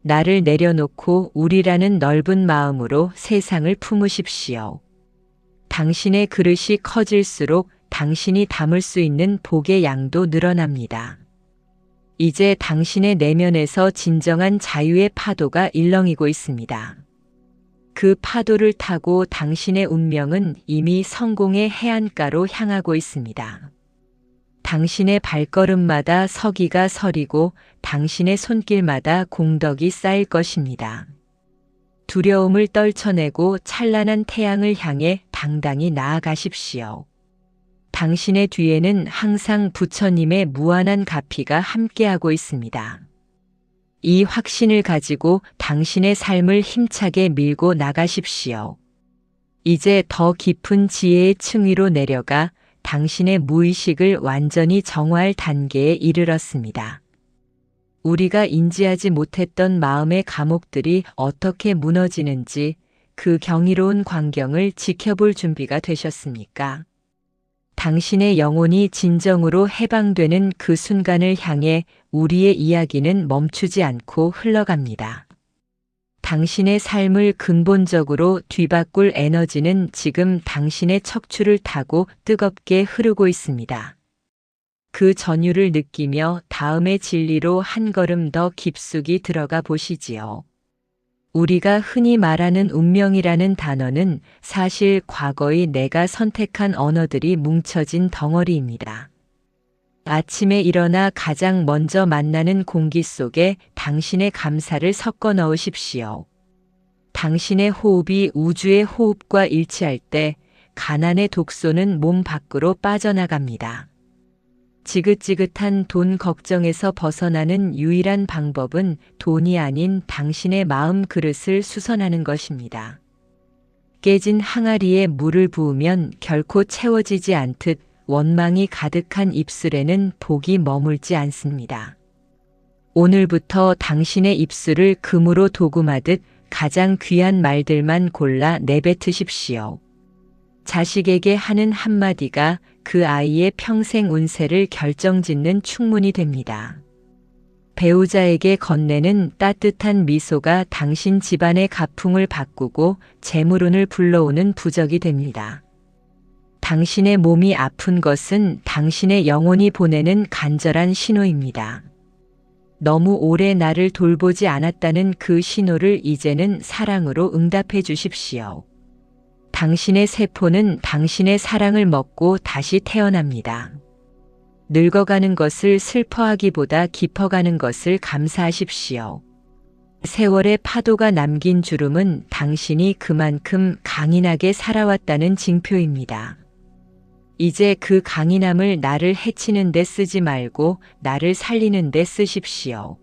나를 내려놓고 우리라는 넓은 마음으로 세상을 품으십시오. 당신의 그릇이 커질수록 당신이 담을 수 있는 복의 양도 늘어납니다. 이제 당신의 내면에서 진정한 자유의 파도가 일렁이고 있습니다. 그 파도를 타고 당신의 운명은 이미 성공의 해안가로 향하고 있습니다. 당신의 발걸음마다 서기가 서리고 당신의 손길마다 공덕이 쌓일 것입니다. 두려움을 떨쳐내고 찬란한 태양을 향해 당당히 나아가십시오. 당신의 뒤에는 항상 부처님의 무한한 가피가 함께하고 있습니다. 이 확신을 가지고 당신의 삶을 힘차게 밀고 나가십시오. 이제 더 깊은 지혜의 층위로 내려가 당신의 무의식을 완전히 정화할 단계에 이르렀습니다. 우리가 인지하지 못했던 마음의 감옥들이 어떻게 무너지는지 그 경이로운 광경을 지켜볼 준비가 되셨습니까? 당신의 영혼이 진정으로 해방되는 그 순간을 향해 우리의 이야기는 멈추지 않고 흘러갑니다. 당신의 삶을 근본적으로 뒤바꿀 에너지는 지금 당신의 척추를 타고 뜨겁게 흐르고 있습니다. 그 전율을 느끼며 다음의 진리로 한 걸음 더 깊숙이 들어가 보시지요. 우리가 흔히 말하는 운명이라는 단어는 사실 과거의 내가 선택한 언어들이 뭉쳐진 덩어리입니다. 아침에 일어나 가장 먼저 만나는 공기 속에 당신의 감사를 섞어 넣으십시오. 당신의 호흡이 우주의 호흡과 일치할 때 가난의 독소는 몸 밖으로 빠져나갑니다. 지긋지긋한 돈 걱정에서 벗어나는 유일한 방법은 돈이 아닌 당신의 마음 그릇을 수선하는 것입니다. 깨진 항아리에 물을 부으면 결코 채워지지 않듯 원망이 가득한 입술에는 복이 머물지 않습니다. 오늘부터 당신의 입술을 금으로 도금하듯 가장 귀한 말들만 골라 내뱉으십시오. 자식에게 하는 한마디가 그 아이의 평생 운세를 결정짓는 충문이 됩니다. 배우자에게 건네는 따뜻한 미소가 당신 집안의 가풍을 바꾸고 재물운을 불러오는 부적이 됩니다. 당신의 몸이 아픈 것은 당신의 영혼이 보내는 간절한 신호입니다. 너무 오래 나를 돌보지 않았다는 그 신호를 이제는 사랑으로 응답해 주십시오. 당신의 세포는 당신의 사랑을 먹고 다시 태어납니다. 늙어가는 것을 슬퍼하기보다 깊어가는 것을 감사하십시오. 세월의 파도가 남긴 주름은 당신이 그만큼 강인하게 살아왔다는 징표입니다. 이제 그 강인함을 나를 해치는 데 쓰지 말고 나를 살리는 데 쓰십시오.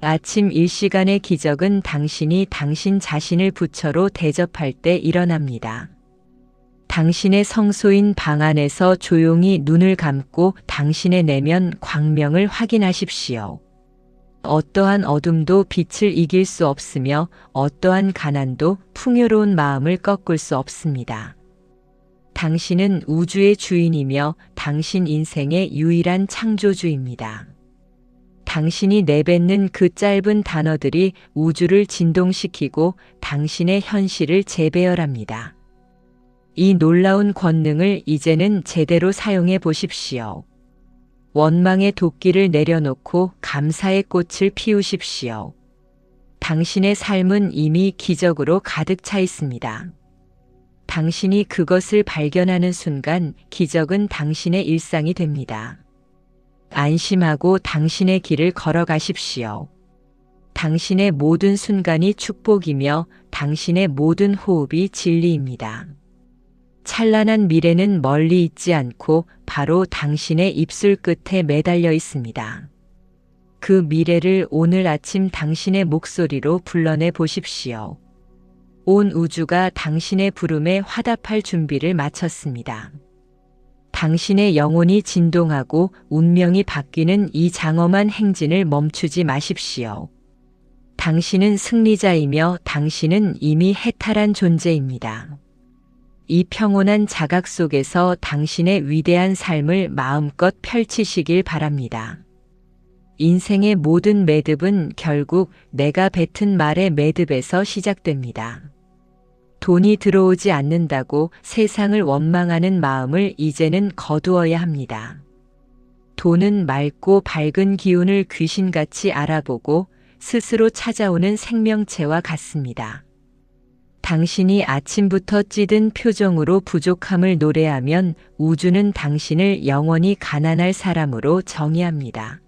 아침 일시간의 기적은 당신이 당신 자신을 부처로 대접할 때 일어납니다. 당신의 성소인 방 안에서 조용히 눈을 감고 당신의 내면 광명을 확인하십시오. 어떠한 어둠도 빛을 이길 수 없으며 어떠한 가난도 풍요로운 마음을 꺾을 수 없습니다. 당신은 우주의 주인이며 당신 인생의 유일한 창조주입니다. 당신이 내뱉는 그 짧은 단어들이 우주를 진동시키고 당신의 현실을 재배열합니다. 이 놀라운 권능을 이제는 제대로 사용해 보십시오. 원망의 도끼를 내려놓고 감사의 꽃을 피우십시오. 당신의 삶은 이미 기적으로 가득 차 있습니다. 당신이 그것을 발견하는 순간 기적은 당신의 일상이 됩니다. 안심하고 당신의 길을 걸어가십시오. 당신의 모든 순간이 축복이며 당신의 모든 호흡이 진리입니다. 찬란한 미래는 멀리 있지 않고 바로 당신의 입술 끝에 매달려 있습니다. 그 미래를 오늘 아침 당신의 목소리로 불러내 보십시오. 온 우주가 당신의 부름에 화답할 준비를 마쳤습니다. 당신의 영혼이 진동하고 운명이 바뀌는 이 장엄한 행진을 멈추지 마십시오. 당신은 승리자이며 당신은 이미 해탈한 존재입니다. 이 평온한 자각 속에서 당신의 위대한 삶을 마음껏 펼치시길 바랍니다. 인생의 모든 매듭은 결국 내가 뱉은 말의 매듭에서 시작됩니다. 돈이 들어오지 않는다고 세상을 원망하는 마음을 이제는 거두어야 합니다. 돈은 맑고 밝은 기운을 귀신같이 알아보고 스스로 찾아오는 생명체와 같습니다. 당신이 아침부터 찌든 표정으로 부족함을 노래하면 우주는 당신을 영원히 가난할 사람으로 정의합니다.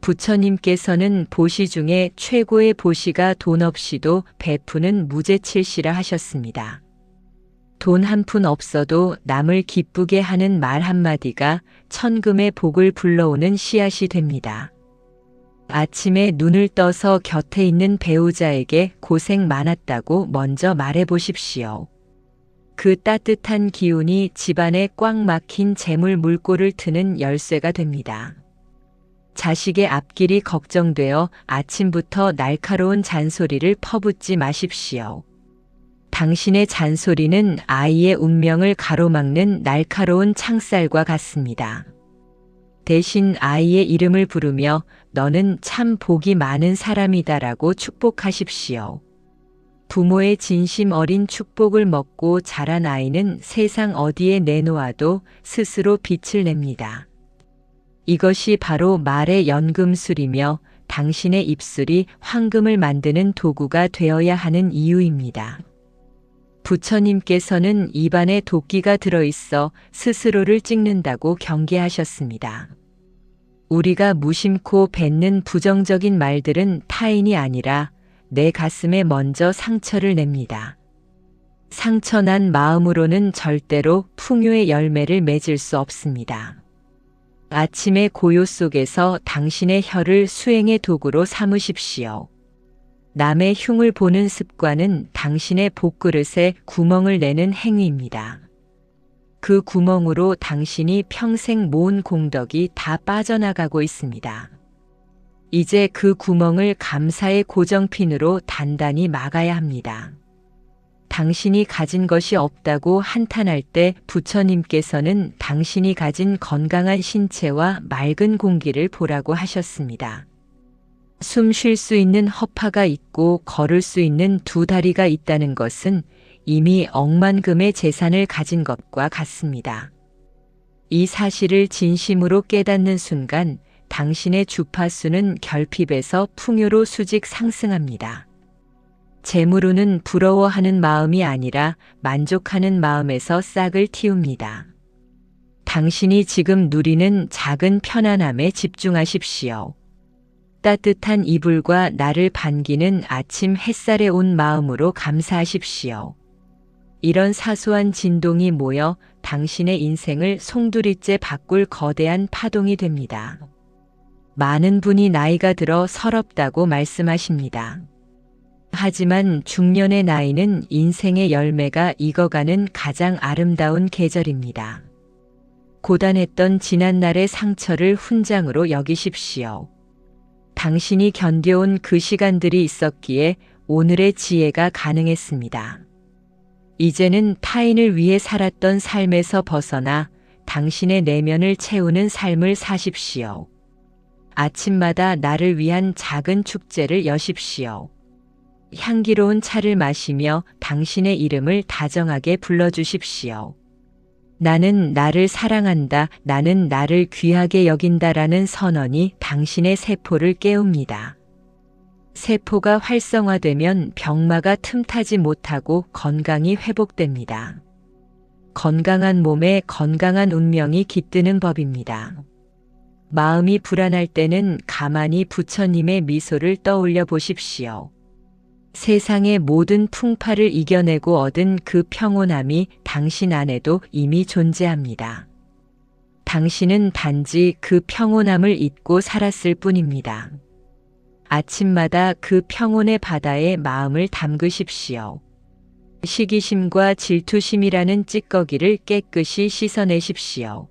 부처님께서는 보시 중에 최고의 보시가 돈 없이도 베푸는 무제칠시라 하셨습니다. 돈 한 푼 없어도 남을 기쁘게 하는 말 한마디가 천금의 복을 불러오는 씨앗이 됩니다. 아침에 눈을 떠서 곁에 있는 배우자에게 고생 많았다고 먼저 말해 보십시오. 그 따뜻한 기운이 집안에 꽉 막힌 재물 물꼬를 트는 열쇠가 됩니다. 자식의 앞길이 걱정되어 아침부터 날카로운 잔소리를 퍼붓지 마십시오. 당신의 잔소리는 아이의 운명을 가로막는 날카로운 창살과 같습니다. 대신 아이의 이름을 부르며 너는 참 복이 많은 사람이다라고 축복하십시오. 부모의 진심 어린 축복을 먹고 자란 아이는 세상 어디에 내놓아도 스스로 빛을 냅니다. 이것이 바로 말의 연금술이며 당신의 입술이 황금을 만드는 도구가 되어야 하는 이유입니다. 부처님께서는 입안에 도끼가 들어있어 스스로를 찍는다고 경계하셨습니다. 우리가 무심코 뱉는 부정적인 말들은 타인이 아니라 내 가슴에 먼저 상처를 냅니다. 상처난 마음으로는 절대로 풍요의 열매를 맺을 수 없습니다. 아침의 고요 속에서 당신의 혀를 수행의 도구로 삼으십시오. 남의 흉을 보는 습관은 당신의 복그릇에 구멍을 내는 행위입니다. 그 구멍으로 당신이 평생 모은 공덕이 다 빠져나가고 있습니다. 이제 그 구멍을 감사의 고정핀으로 단단히 막아야 합니다. 당신이 가진 것이 없다고 한탄할 때 부처님께서는 당신이 가진 건강한 신체와 맑은 공기를 보라고 하셨습니다. 숨 쉴 수 있는 허파가 있고 걸을 수 있는 두 다리가 있다는 것은 이미 억만금의 재산을 가진 것과 같습니다. 이 사실을 진심으로 깨닫는 순간 당신의 주파수는 결핍에서 풍요로 수직 상승합니다. 재물운은 부러워하는 마음이 아니라 만족하는 마음에서 싹을 틔웁니다. 당신이 지금 누리는 작은 편안함에 집중하십시오. 따뜻한 이불과 나를 반기는 아침 햇살에 온 마음으로 감사하십시오. 이런 사소한 진동이 모여 당신의 인생을 송두리째 바꿀 거대한 파동이 됩니다. 많은 분이 나이가 들어 서럽다고 말씀하십니다. 하지만 중년의 나이는 인생의 열매가 익어가는 가장 아름다운 계절입니다. 고단했던 지난날의 상처를 훈장으로 여기십시오. 당신이 견뎌온 그 시간들이 있었기에 오늘의 지혜가 가능했습니다. 이제는 타인을 위해 살았던 삶에서 벗어나 당신의 내면을 채우는 삶을 사십시오. 아침마다 나를 위한 작은 축제를 여십시오. 향기로운 차를 마시며 당신의 이름을 다정하게 불러주십시오. 나는 나를 사랑한다. 나는 나를 귀하게 여긴다라는 선언이 당신의 세포를 깨웁니다. 세포가 활성화되면 병마가 틈타지 못하고 건강이 회복됩니다. 건강한 몸에 건강한 운명이 깃드는 법입니다. 마음이 불안할 때는 가만히 부처님의 미소를 떠올려 보십시오. 세상의 모든 풍파를 이겨내고 얻은 그 평온함이 당신 안에도 이미 존재합니다. 당신은 단지 그 평온함을 잊고 살았을 뿐입니다. 아침마다 그 평온의 바다에 마음을 담그십시오. 시기심과 질투심이라는 찌꺼기를 깨끗이 씻어내십시오.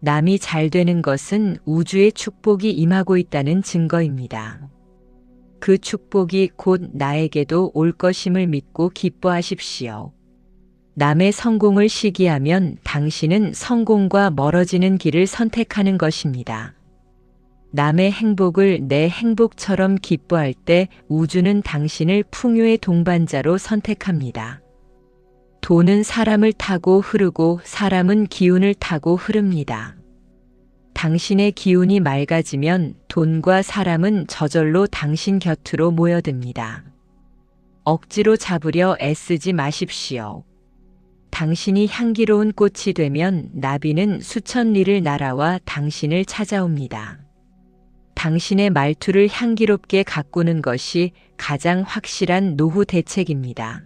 남이 잘 되는 것은 우주의 축복이 임하고 있다는 증거입니다. 그 축복이 곧 나에게도 올 것임을 믿고 기뻐하십시오. 남의 성공을 시기하면 당신은 성공과 멀어지는 길을 선택하는 것입니다. 남의 행복을 내 행복처럼 기뻐할 때 우주는 당신을 풍요의 동반자로 선택합니다. 돈은 사람을 타고 흐르고 사람은 기운을 타고 흐릅니다. 당신의 기운이 맑아지면 돈과 사람은 저절로 당신 곁으로 모여듭니다. 억지로 잡으려 애쓰지 마십시오. 당신이 향기로운 꽃이 되면 나비는 수천 리를 날아와 당신을 찾아옵니다. 당신의 말투를 향기롭게 가꾸는 것이 가장 확실한 노후 대책입니다.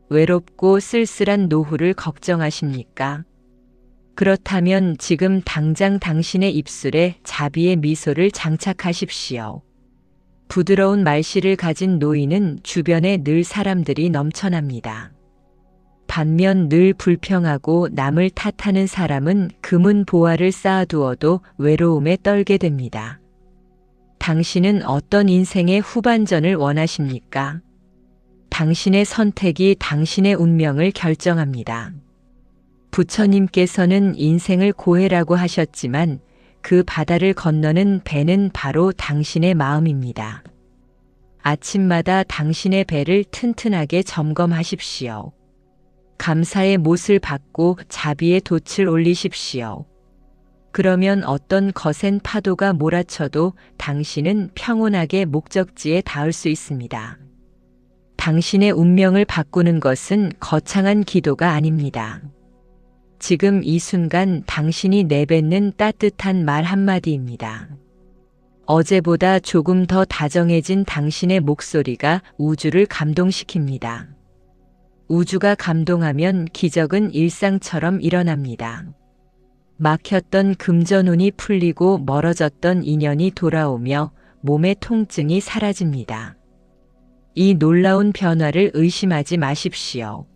외롭고 쓸쓸한 노후를 걱정하십니까? 그렇다면 지금 당장 당신의 입술에 자비의 미소를 장착하십시오. 부드러운 말씨를 가진 노인은 주변에 늘 사람들이 넘쳐납니다. 반면 늘 불평하고 남을 탓하는 사람은 금은 보화를 쌓아두어도 외로움에 떨게 됩니다. 당신은 어떤 인생의 후반전을 원하십니까? 당신의 선택이 당신의 운명을 결정합니다. 부처님께서는 인생을 고해라고 하셨지만 그 바다를 건너는 배는 바로 당신의 마음입니다. 아침마다 당신의 배를 튼튼하게 점검하십시오. 감사의 못을 받고 자비의 돛을 올리십시오. 그러면 어떤 거센 파도가 몰아쳐도 당신은 평온하게 목적지에 닿을 수 있습니다. 당신의 운명을 바꾸는 것은 거창한 기도가 아닙니다. 지금 이 순간 당신이 내뱉는 따뜻한 말 한마디입니다. 어제보다 조금 더 다정해진 당신의 목소리가 우주를 감동시킵니다. 우주가 감동하면 기적은 일상처럼 일어납니다. 막혔던 금전운이 풀리고 멀어졌던 인연이 돌아오며 몸의 통증이 사라집니다. 이 놀라운 변화를 의심하지 마십시오.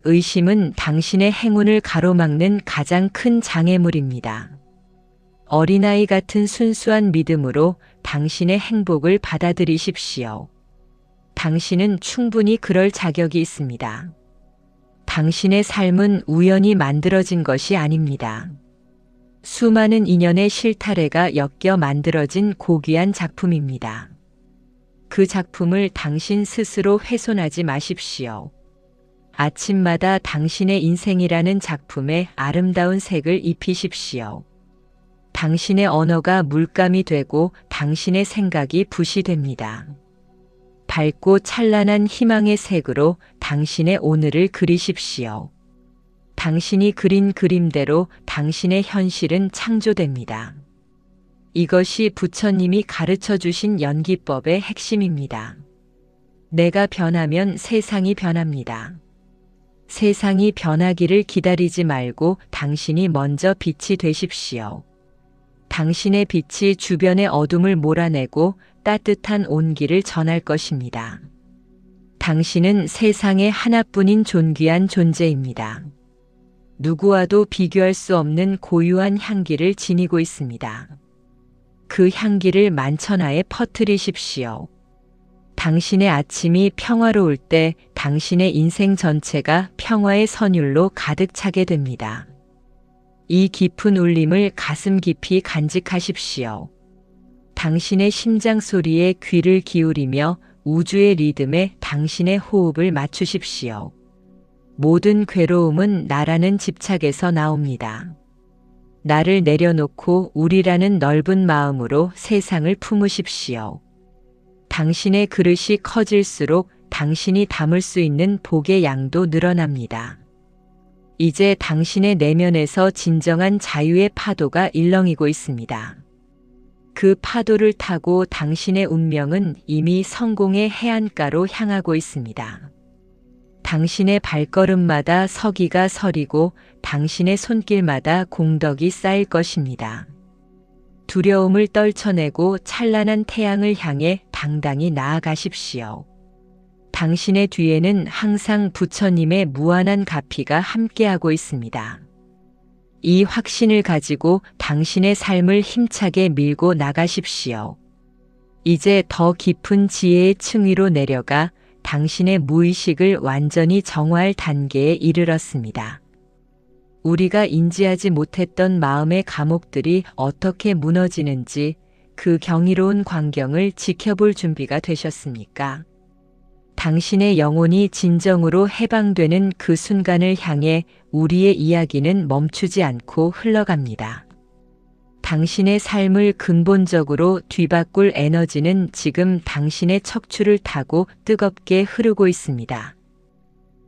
의심은 당신의 행운을 가로막는 가장 큰 장애물입니다. 어린아이 같은 순수한 믿음으로 당신의 행복을 받아들이십시오. 당신은 충분히 그럴 자격이 있습니다. 당신의 삶은 우연히 만들어진 것이 아닙니다. 수많은 인연의 실타래가 엮여 만들어진 고귀한 작품입니다. 그 작품을 당신 스스로 훼손하지 마십시오. 아침마다 당신의 인생이라는 작품에 아름다운 색을 입히십시오. 당신의 언어가 물감이 되고 당신의 생각이 붓이 됩니다. 밝고 찬란한 희망의 색으로 당신의 오늘을 그리십시오. 당신이 그린 그림대로 당신의 현실은 창조됩니다. 이것이 부처님이 가르쳐 주신 연기법의 핵심입니다. 내가 변하면 세상이 변합니다. 세상이 변하기를 기다리지 말고 당신이 먼저 빛이 되십시오. 당신의 빛이 주변의 어둠을 몰아내고 따뜻한 온기를 전할 것입니다. 당신은 세상에 하나뿐인 존귀한 존재입니다. 누구와도 비교할 수 없는 고유한 향기를 지니고 있습니다. 그 향기를 만천하에 퍼뜨리십시오. 당신의 아침이 평화로울 때 당신의 인생 전체가 평화의 선율로 가득 차게 됩니다. 이 깊은 울림을 가슴 깊이 간직하십시오. 당신의 심장 소리에 귀를 기울이며 우주의 리듬에 당신의 호흡을 맞추십시오. 모든 괴로움은 나라는 집착에서 나옵니다. 나를 내려놓고 우리라는 넓은 마음으로 세상을 품으십시오. 당신의 그릇이 커질수록 당신이 담을 수 있는 복의 양도 늘어납니다. 이제 당신의 내면에서 진정한 자유의 파도가 일렁이고 있습니다. 그 파도를 타고 당신의 운명은 이미 성공의 해안가로 향하고 있습니다. 당신의 발걸음마다 서기가 서리고 당신의 손길마다 공덕이 쌓일 것입니다. 두려움을 떨쳐내고 찬란한 태양을 향해 당당히 나아가십시오. 당신의 뒤에는 항상 부처님의 무한한 가피가 함께하고 있습니다. 이 확신을 가지고 당신의 삶을 힘차게 밀고 나가십시오. 이제 더 깊은 지혜의 층위로 내려가 당신의 무의식을 완전히 정화할 단계에 이르렀습니다. 우리가 인지하지 못했던 마음의 감옥들이 어떻게 무너지는지 그 경이로운 광경을 지켜볼 준비가 되셨습니까? 당신의 영혼이 진정으로 해방되는 그 순간을 향해 우리의 이야기는 멈추지 않고 흘러갑니다. 당신의 삶을 근본적으로 뒤바꿀 에너지는 지금 당신의 척추를 타고 뜨겁게 흐르고 있습니다.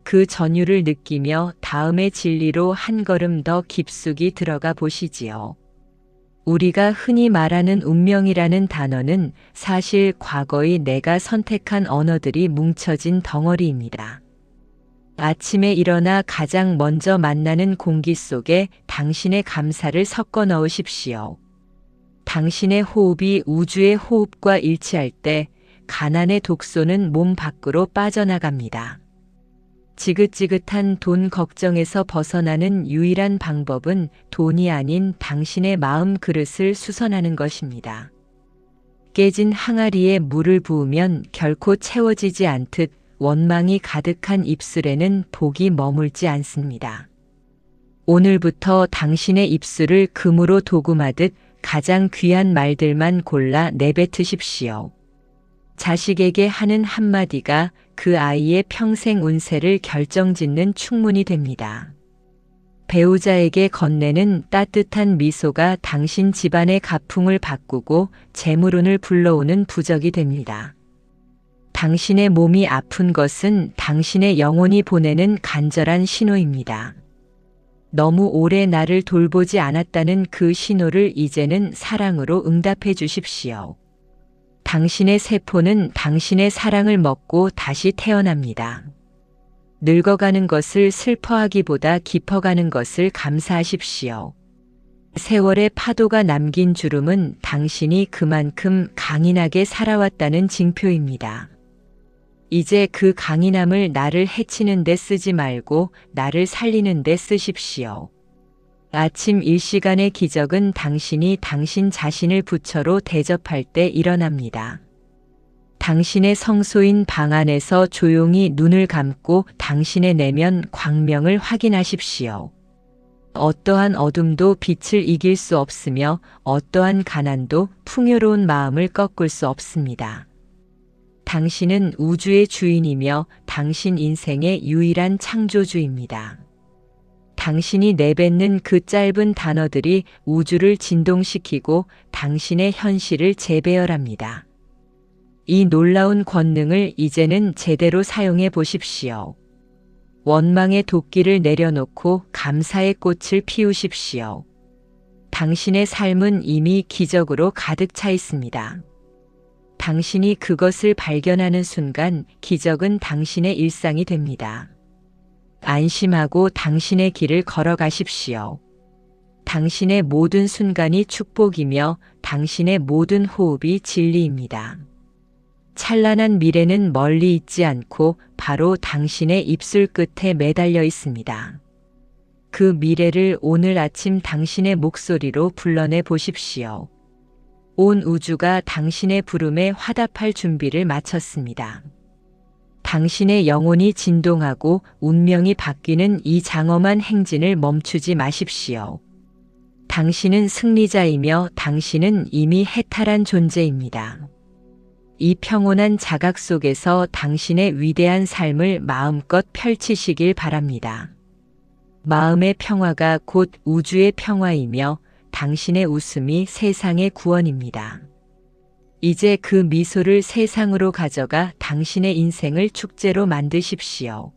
그 전율을 느끼며 다음의 진리로 한 걸음 더 깊숙이 들어가 보시지요. 우리가 흔히 말하는 운명이라는 단어는 사실 과거의 내가 선택한 언어들이 뭉쳐진 덩어리입니다. 아침에 일어나 가장 먼저 만나는 공기 속에 당신의 감사를 섞어 넣으십시오. 당신의 호흡이 우주의 호흡과 일치할 때 가난의 독소는 몸 밖으로 빠져나갑니다. 지긋지긋한 돈 걱정에서 벗어나는 유일한 방법은 돈이 아닌 당신의 마음 그릇을 수선하는 것입니다. 깨진 항아리에 물을 부으면 결코 채워지지 않듯 원망이 가득한 입술에는 복이 머물지 않습니다. 오늘부터 당신의 입술을 금으로 도금하듯 가장 귀한 말들만 골라 내뱉으십시오. 자식에게 하는 한마디가 그 아이의 평생 운세를 결정짓는 충문이 됩니다. 배우자에게 건네는 따뜻한 미소가 당신 집안의 가풍을 바꾸고 재물운을 불러오는 부적이 됩니다. 당신의 몸이 아픈 것은 당신의 영혼이 보내는 간절한 신호입니다. 너무 오래 나를 돌보지 않았다는 그 신호를 이제는 사랑으로 응답해 주십시오. 당신의 세포는 당신의 사랑을 먹고 다시 태어납니다. 늙어가는 것을 슬퍼하기보다 깊어가는 것을 감사하십시오. 세월의 파도가 남긴 주름은 당신이 그만큼 강인하게 살아왔다는 징표입니다. 이제 그 강인함을 나를 해치는 데 쓰지 말고 나를 살리는 데 쓰십시오. 아침 일시간의 기적은 당신이 당신 자신을 부처로 대접할 때 일어납니다. 당신의 성소인 방 안에서 조용히 눈을 감고 당신의 내면 광명을 확인하십시오. 어떠한 어둠도 빛을 이길 수 없으며 어떠한 가난도 풍요로운 마음을 꺾을 수 없습니다. 당신은 우주의 주인이며 당신 인생의 유일한 창조주입니다. 당신이 내뱉는 그 짧은 단어들이 우주를 진동시키고 당신의 현실을 재배열합니다. 이 놀라운 권능을 이제는 제대로 사용해 보십시오. 원망의 도끼를 내려놓고 감사의 꽃을 피우십시오. 당신의 삶은 이미 기적으로 가득 차 있습니다. 당신이 그것을 발견하는 순간 기적은 당신의 일상이 됩니다. 안심하고 당신의 길을 걸어가십시오. 당신의 모든 순간이 축복이며 당신의 모든 호흡이 진리입니다. 찬란한 미래는 멀리 있지 않고 바로 당신의 입술 끝에 매달려 있습니다. 그 미래를 오늘 아침 당신의 목소리로 불러내 보십시오. 온 우주가 당신의 부름에 화답할 준비를 마쳤습니다. 당신의 영혼이 진동하고 운명이 바뀌는 이 장엄한 행진을 멈추지 마십시오. 당신은 승리자이며 당신은 이미 해탈한 존재입니다. 이 평온한 자각 속에서 당신의 위대한 삶을 마음껏 펼치시길 바랍니다. 마음의 평화가 곧 우주의 평화이며 당신의 웃음이 세상의 구원입니다. 이제 그 미소를 세상으로 가져가 당신의 인생을 축제로 만드십시오.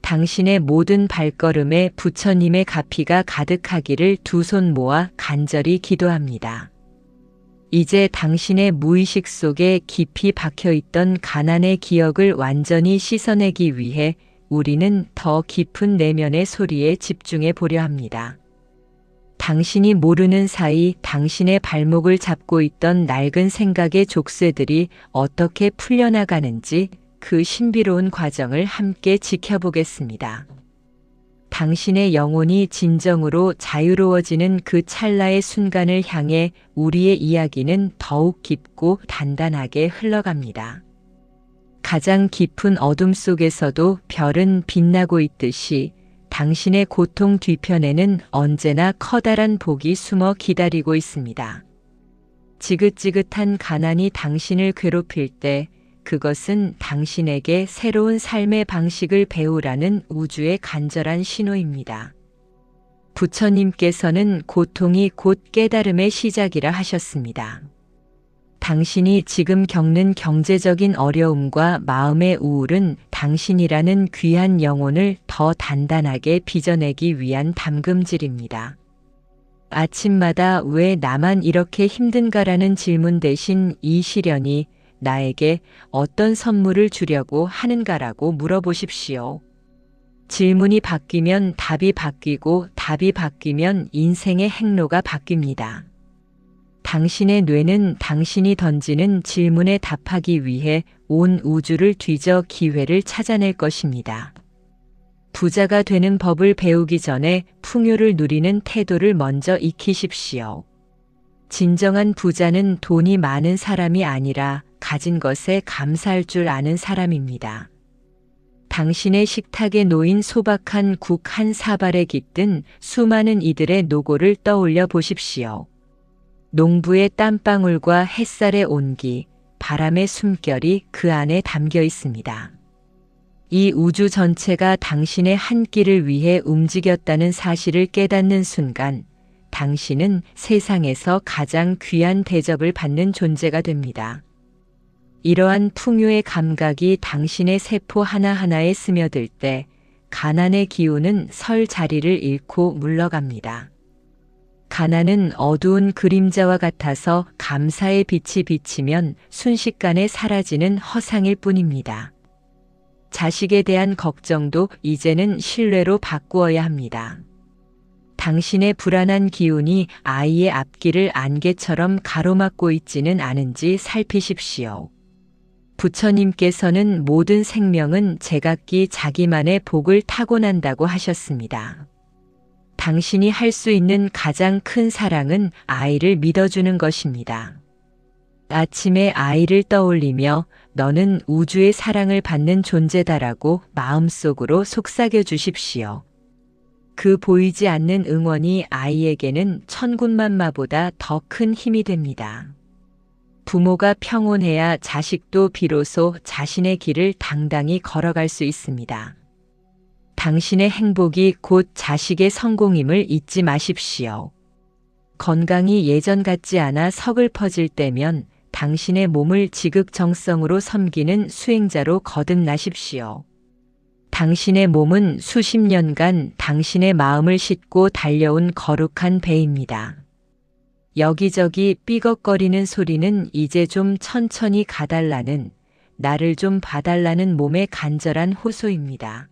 당신의 모든 발걸음에 부처님의 가피가 가득하기를 두 손 모아 간절히 기도합니다. 이제 당신의 무의식 속에 깊이 박혀있던 가난의 기억을 완전히 씻어내기 위해 우리는 더 깊은 내면의 소리에 집중해 보려 합니다. 당신이 모르는 사이 당신의 발목을 잡고 있던 낡은 생각의 족쇄들이 어떻게 풀려나가는지 그 신비로운 과정을 함께 지켜보겠습니다. 당신의 영혼이 진정으로 자유로워지는 그 찰나의 순간을 향해 우리의 이야기는 더욱 깊고 단단하게 흘러갑니다. 가장 깊은 어둠 속에서도 별은 빛나고 있듯이 당신의 고통 뒤편에는 언제나 커다란 복이 숨어 기다리고 있습니다. 지긋지긋한 가난이 당신을 괴롭힐 때 그것은 당신에게 새로운 삶의 방식을 배우라는 우주의 간절한 신호입니다. 부처님께서는 고통이 곧 깨달음의 시작이라 하셨습니다. 당신이 지금 겪는 경제적인 어려움과 마음의 우울은 당신이라는 귀한 영혼을 더 단단하게 빚어내기 위한 담금질입니다. 아침마다 왜 나만 이렇게 힘든가라는 질문 대신 이 시련이 나에게 어떤 선물을 주려고 하는가라고 물어보십시오. 질문이 바뀌면 답이 바뀌고 답이 바뀌면 인생의 행로가 바뀝니다. 당신의 뇌는 당신이 던지는 질문에 답하기 위해 온 우주를 뒤져 기회를 찾아낼 것입니다. 부자가 되는 법을 배우기 전에 풍요를 누리는 태도를 먼저 익히십시오. 진정한 부자는 돈이 많은 사람이 아니라 가진 것에 감사할 줄 아는 사람입니다. 당신의 식탁에 놓인 소박한 국 한 사발에 깃든 수많은 이들의 노고를 떠올려 보십시오. 농부의 땀방울과 햇살의 온기, 바람의 숨결이 그 안에 담겨 있습니다. 이 우주 전체가 당신의 한 끼를 위해 움직였다는 사실을 깨닫는 순간 당신은 세상에서 가장 귀한 대접을 받는 존재가 됩니다. 이러한 풍요의 감각이 당신의 세포 하나하나에 스며들 때 가난의 기운은 설 자리를 잃고 물러갑니다. 가난은 어두운 그림자와 같아서 감사의 빛이 비치면 순식간에 사라지는 허상일 뿐입니다. 자식에 대한 걱정도 이제는 신뢰로 바꾸어야 합니다. 당신의 불안한 기운이 아이의 앞길을 안개처럼 가로막고 있지는 않은지 살피십시오. 부처님께서는 모든 생명은 제각기 자기만의 복을 타고난다고 하셨습니다. 당신이 할 수 있는 가장 큰 사랑은 아이를 믿어주는 것입니다. 아침에 아이를 떠올리며 너는 우주의 사랑을 받는 존재다라고 마음속으로 속삭여 주십시오. 그 보이지 않는 응원이 아이에게는 천군만마보다 더 큰 힘이 됩니다. 부모가 평온해야 자식도 비로소 자신의 길을 당당히 걸어갈 수 있습니다. 당신의 행복이 곧 자식의 성공임을 잊지 마십시오. 건강이 예전 같지 않아 서글퍼질 때면 당신의 몸을 지극정성으로 섬기는 수행자로 거듭나십시오. 당신의 몸은 수십 년간 당신의 마음을 싣고 달려온 거룩한 배입니다. 여기저기 삐걱거리는 소리는 이제 좀 천천히 가달라는, 나를 좀 봐달라는 몸의 간절한 호소입니다.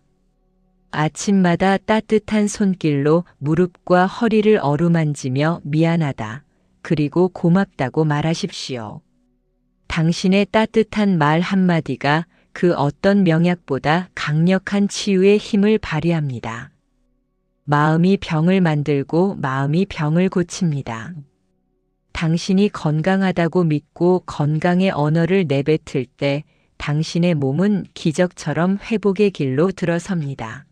아침마다 따뜻한 손길로 무릎과 허리를 어루만지며 미안하다, 그리고 고맙다고 말하십시오. 당신의 따뜻한 말 한마디가 그 어떤 명약보다 강력한 치유의 힘을 발휘합니다. 마음이 병을 만들고 마음이 병을 고칩니다. 당신이 건강하다고 믿고 건강의 언어를 내뱉을 때 당신의 몸은 기적처럼 회복의 길로 들어섭니다.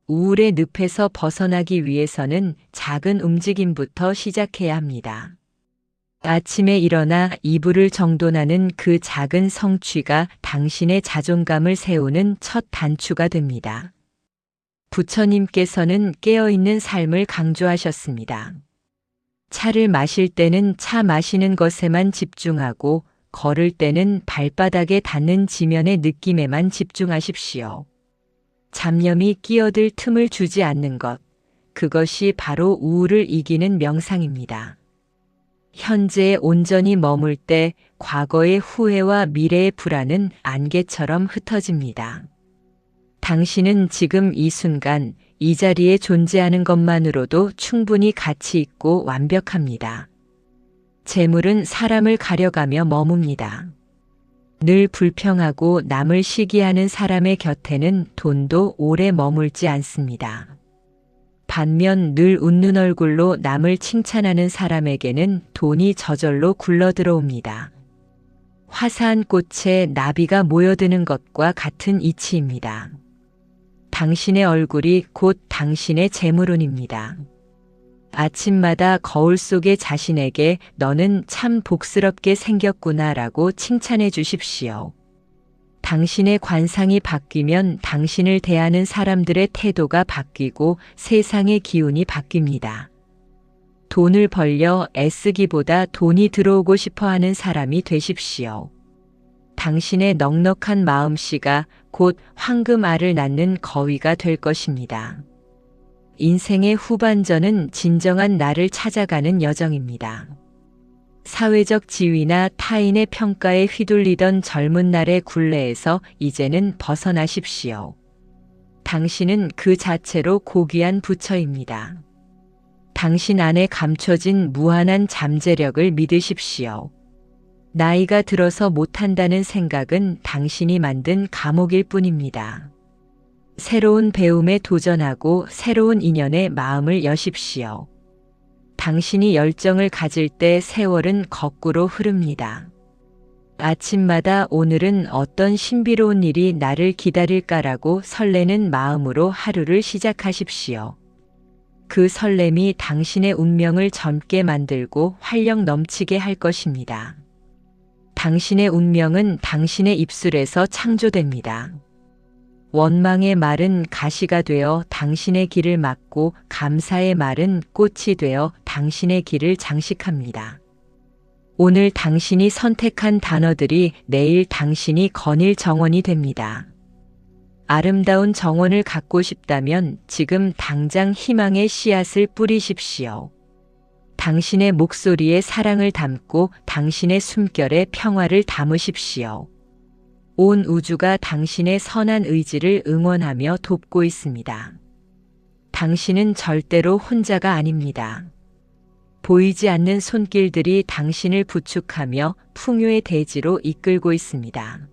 우울의 늪에서 벗어나기 위해서는 작은 움직임부터 시작해야 합니다. 아침에 일어나 이불을 정돈하는 그 작은 성취가 당신의 자존감을 세우는 첫 단추가 됩니다. 부처님께서는 깨어있는 삶을 강조하셨습니다. 차를 마실 때는 차 마시는 것에만 집중하고 걸을 때는 발바닥에 닿는 지면의 느낌에만 집중하십시오. 잡념이 끼어들 틈을 주지 않는 것, 그것이 바로 우울을 이기는 명상입니다. 현재에 온전히 머물 때 과거의 후회와 미래의 불안은 안개처럼 흩어집니다. 당신은 지금 이 순간 이 자리에 존재하는 것만으로도 충분히 가치 있고 완벽합니다. 재물은 사람을 가려가며 머뭅니다. 늘 불평하고 남을 시기하는 사람의 곁에는 돈도 오래 머물지 않습니다. 반면 늘 웃는 얼굴로 남을 칭찬하는 사람에게는 돈이 저절로 굴러들어옵니다. 화사한 꽃에 나비가 모여드는 것과 같은 이치입니다. 당신의 얼굴이 곧 당신의 재물운입니다. 아침마다 거울 속의 자신에게 너는 참 복스럽게 생겼구나라고 칭찬해 주십시오. 당신의 관상이 바뀌면 당신을 대하는 사람들의 태도가 바뀌고 세상의 기운이 바뀝니다. 돈을 벌려 애쓰기보다 돈이 들어오고 싶어 하는 사람이 되십시오. 당신의 넉넉한 마음씨가 곧 황금알을 낳는 거위가 될 것입니다. 인생의 후반전은 진정한 나를 찾아가는 여정입니다. 사회적 지위나 타인의 평가에 휘둘리던 젊은 날의 굴레에서 이제는 벗어나십시오. 당신은 그 자체로 고귀한 부처입니다. 당신 안에 감춰진 무한한 잠재력을 믿으십시오. 나이가 들어서 못한다는 생각은 당신이 만든 감옥일 뿐입니다. 새로운 배움에 도전하고 새로운 인연에 마음을 여십시오. 당신이 열정을 가질 때 세월은 거꾸로 흐릅니다. 아침마다 오늘은 어떤 신비로운 일이 나를 기다릴까라고 설레는 마음으로 하루를 시작하십시오. 그 설렘이 당신의 운명을 젊게 만들고 활력 넘치게 할 것입니다. 당신의 운명은 당신의 입술에서 창조됩니다. 원망의 말은 가시가 되어 당신의 길을 막고 감사의 말은 꽃이 되어 당신의 길을 장식합니다. 오늘 당신이 선택한 단어들이 내일 당신이 거닐 정원이 됩니다. 아름다운 정원을 갖고 싶다면 지금 당장 희망의 씨앗을 뿌리십시오. 당신의 목소리에 사랑을 담고 당신의 숨결에 평화를 담으십시오. 온 우주가 당신의 선한 의지를 응원하며 돕고 있습니다. 당신은 절대로 혼자가 아닙니다. 보이지 않는 손길들이 당신을 부축하며 풍요의 대지로 이끌고 있습니다.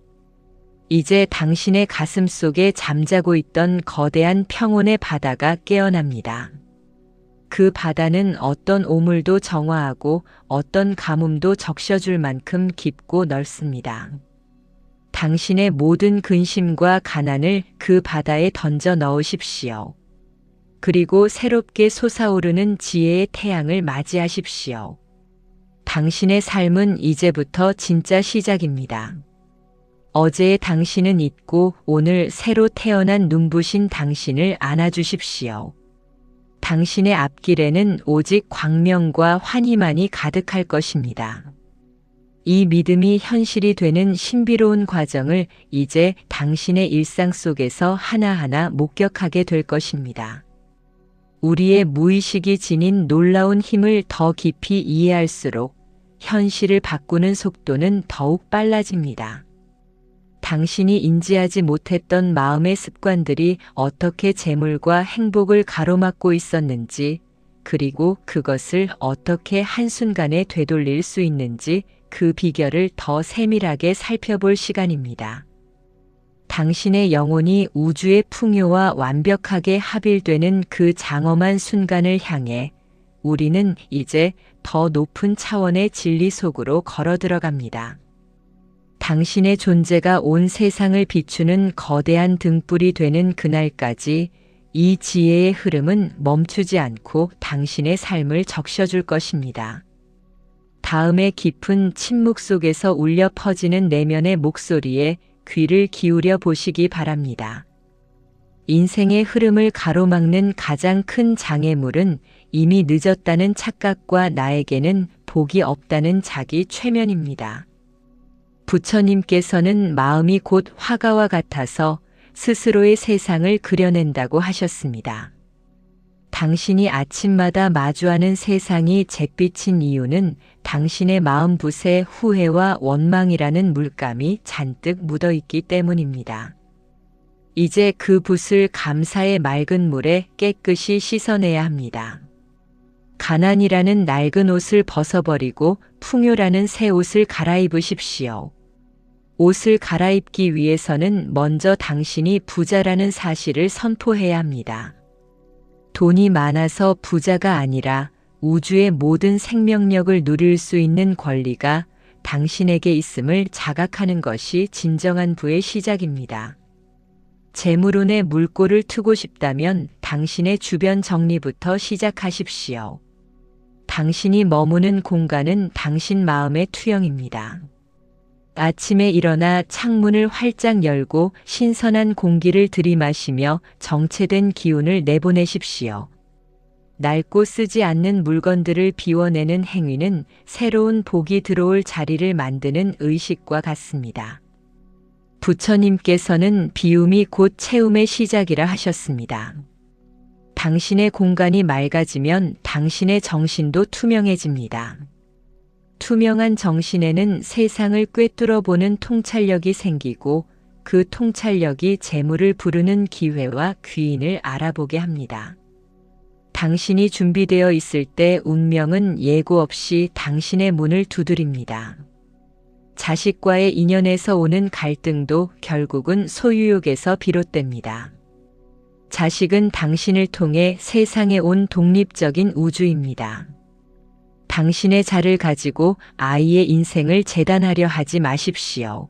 이제 당신의 가슴 속에 잠자고 있던 거대한 평온의 바다가 깨어납니다. 그 바다는 어떤 오물도 정화하고 어떤 가뭄도 적셔줄 만큼 깊고 넓습니다. 당신의 모든 근심과 가난을 그 바다에 던져 넣으십시오. 그리고 새롭게 솟아오르는 지혜의 태양을 맞이하십시오. 당신의 삶은 이제부터 진짜 시작입니다. 어제의 당신은 잊고 오늘 새로 태어난 눈부신 당신을 안아주십시오. 당신의 앞길에는 오직 광명과 환희만이 가득할 것입니다. 이 믿음이 현실이 되는 신비로운 과정을 이제 당신의 일상 속에서 하나하나 목격하게 될 것입니다. 우리의 무의식이 지닌 놀라운 힘을 더 깊이 이해할수록 현실을 바꾸는 속도는 더욱 빨라집니다. 당신이 인지하지 못했던 마음의 습관들이 어떻게 재물과 행복을 가로막고 있었는지, 그리고 그것을 어떻게 한순간에 되돌릴 수 있는지 그 비결을 더 세밀하게 살펴볼 시간입니다. 당신의 영혼이 우주의 풍요와 완벽하게 합일되는 그 장엄한 순간을 향해 우리는 이제 더 높은 차원의 진리 속으로 걸어 들어갑니다. 당신의 존재가 온 세상을 비추는 거대한 등불이 되는 그날까지 이 지혜의 흐름은 멈추지 않고 당신의 삶을 적셔줄 것입니다. 다음에 깊은 침묵 속에서 울려 퍼지는 내면의 목소리에 귀를 기울여 보시기 바랍니다. 인생의 흐름을 가로막는 가장 큰 장애물은 이미 늦었다는 착각과 나에게는 복이 없다는 자기 최면입니다. 부처님께서는 마음이 곧 화가와 같아서 스스로의 세상을 그려낸다고 하셨습니다. 당신이 아침마다 마주하는 세상이 잿빛인 이유는 당신의 마음붓에 후회와 원망이라는 물감이 잔뜩 묻어 있기 때문입니다. 이제 그 붓을 감사의 맑은 물에 깨끗이 씻어내야 합니다. 가난이라는 낡은 옷을 벗어버리고 풍요라는 새 옷을 갈아입으십시오. 옷을 갈아입기 위해서는 먼저 당신이 부자라는 사실을 선포해야 합니다. 돈이 많아서 부자가 아니라 우주의 모든 생명력을 누릴 수 있는 권리가 당신에게 있음을 자각하는 것이 진정한 부의 시작입니다. 재물운에 물꼬를 트고 싶다면 당신의 주변 정리부터 시작하십시오. 당신이 머무는 공간은 당신 마음의 투영입니다. 아침에 일어나 창문을 활짝 열고 신선한 공기를 들이마시며 정체된 기운을 내보내십시오. 낡고 쓰지 않는 물건들을 비워내는 행위는 새로운 복이 들어올 자리를 만드는 의식과 같습니다. 부처님께서는 비움이 곧 채움의 시작이라 하셨습니다. 당신의 공간이 맑아지면 당신의 정신도 투명해집니다. 투명한 정신에는 세상을 꿰뚫어 보는 통찰력이 생기고 그 통찰력이 재물을 부르는 기회와 귀인을 알아보게 합니다. 당신이 준비되어 있을 때 운명은 예고 없이 당신의 문을 두드립니다. 자식과의 인연에서 오는 갈등도 결국은 소유욕에서 비롯됩니다. 자식은 당신을 통해 세상에 온 독립적인 우주입니다. 당신의 자를 가지고 아이의 인생을 재단하려 하지 마십시오.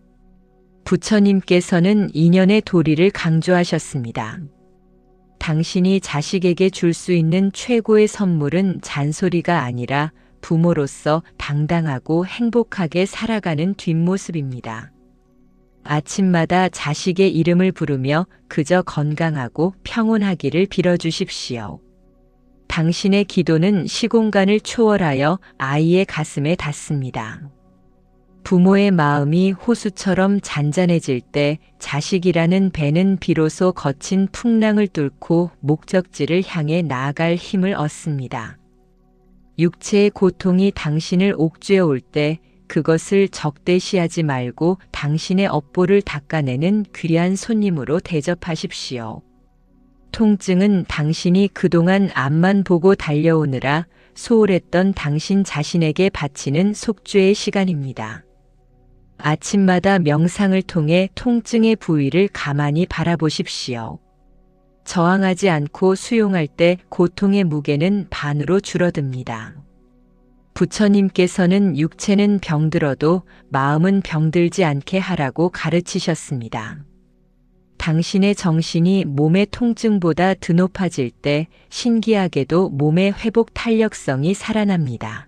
부처님께서는 인연의 도리를 강조하셨습니다. 당신이 자식에게 줄 수 있는 최고의 선물은 잔소리가 아니라 부모로서 당당하고 행복하게 살아가는 뒷모습입니다. 아침마다 자식의 이름을 부르며 그저 건강하고 평온하기를 빌어주십시오. 당신의 기도는 시공간을 초월하여 아이의 가슴에 닿습니다. 부모의 마음이 호수처럼 잔잔해질 때 자식이라는 배는 비로소 거친 풍랑을 뚫고 목적지를 향해 나아갈 힘을 얻습니다. 육체의 고통이 당신을 옥죄어 올 때 그것을 적대시하지 말고 당신의 업보를 닦아내는 귀한 손님으로 대접하십시오. 통증은 당신이 그동안 앞만 보고 달려오느라 소홀했던 당신 자신에게 바치는 속죄의 시간입니다. 아침마다 명상을 통해 통증의 부위를 가만히 바라보십시오. 저항하지 않고 수용할 때 고통의 무게는 반으로 줄어듭니다. 부처님께서는 육체는 병들어도 마음은 병들지 않게 하라고 가르치셨습니다. 당신의 정신이 몸의 통증보다 드높아질 때 신기하게도 몸의 회복 탄력성이 살아납니다.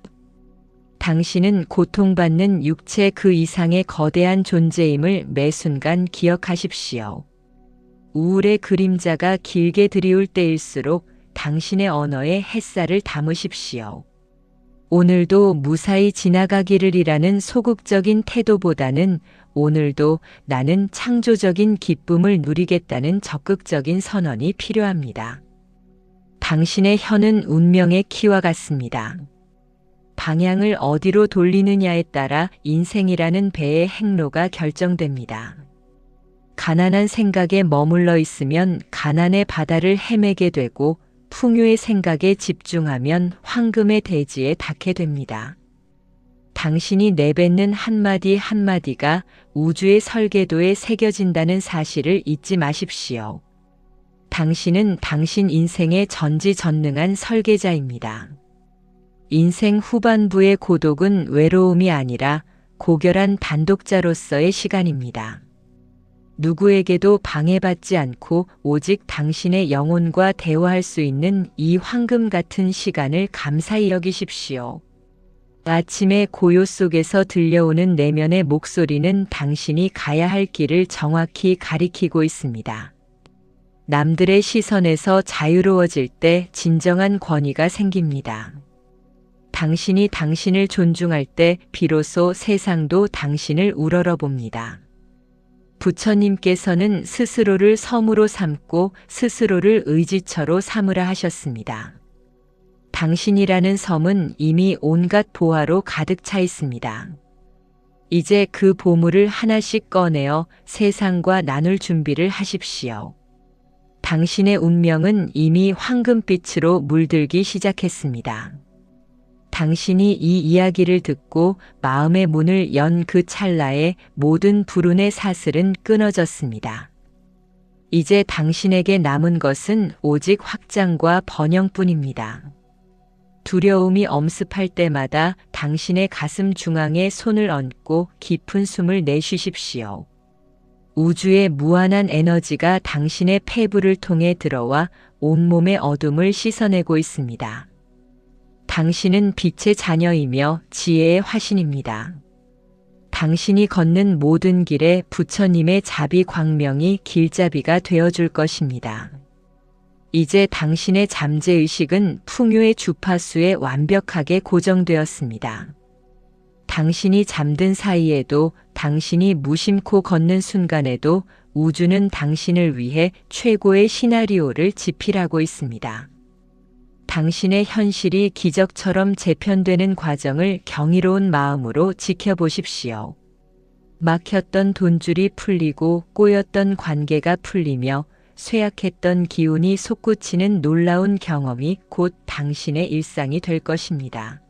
당신은 고통받는 육체 그 이상의 거대한 존재임을 매 순간 기억하십시오. 우울의 그림자가 길게 드리울 때일수록 당신의 언어에 햇살을 담으십시오. 오늘도 무사히 지나가기를이라는 소극적인 태도보다는 오늘도 나는 창조적인 기쁨을 누리겠다는 적극적인 선언이 필요합니다. 당신의 혀는 운명의 키와 같습니다. 방향을 어디로 돌리느냐에 따라 인생이라는 배의 행로가 결정됩니다. 가난한 생각에 머물러 있으면 가난의 바다를 헤매게 되고 풍요의 생각에 집중하면 황금의 대지에 닿게 됩니다. 당신이 내뱉는 한마디 한마디가 우주의 설계도에 새겨진다는 사실을 잊지 마십시오. 당신은 당신 인생의 전지전능한 설계자입니다. 인생 후반부의 고독은 외로움이 아니라 고결한 단독자로서의 시간입니다. 누구에게도 방해받지 않고 오직 당신의 영혼과 대화할 수 있는 이 황금 같은 시간을 감사히 여기십시오. 아침의 고요 속에서 들려오는 내면의 목소리는 당신이 가야 할 길을 정확히 가리키고 있습니다. 남들의 시선에서 자유로워질 때 진정한 권위가 생깁니다. 당신이 당신을 존중할 때 비로소 세상도 당신을 우러러봅니다. 부처님께서는 스스로를 섬으로 삼고 스스로를 의지처로 삼으라 하셨습니다. 당신이라는 섬은 이미 온갖 보화로 가득 차 있습니다. 이제 그 보물을 하나씩 꺼내어 세상과 나눌 준비를 하십시오. 당신의 운명은 이미 황금빛으로 물들기 시작했습니다. 당신이 이 이야기를 듣고 마음의 문을 연 그 찰나에 모든 불운의 사슬은 끊어졌습니다. 이제 당신에게 남은 것은 오직 확장과 번영뿐입니다. 두려움이 엄습할 때마다 당신의 가슴 중앙에 손을 얹고 깊은 숨을 내쉬십시오. 우주의 무한한 에너지가 당신의 폐부를 통해 들어와 온몸의 어둠을 씻어내고 있습니다. 당신은 빛의 자녀이며 지혜의 화신입니다. 당신이 걷는 모든 길에 부처님의 자비 광명이 길잡이가 되어줄 것입니다. 이제 당신의 잠재의식은 풍요의 주파수에 완벽하게 고정되었습니다. 당신이 잠든 사이에도, 당신이 무심코 걷는 순간에도 우주는 당신을 위해 최고의 시나리오를 집필하고 있습니다. 당신의 현실이 기적처럼 재편되는 과정을 경이로운 마음으로 지켜보십시오. 막혔던 돈줄이 풀리고 꼬였던 관계가 풀리며 쇠약했던 기운이 솟구치는 놀라운 경험이 곧 당신의 일상이 될 것입니다.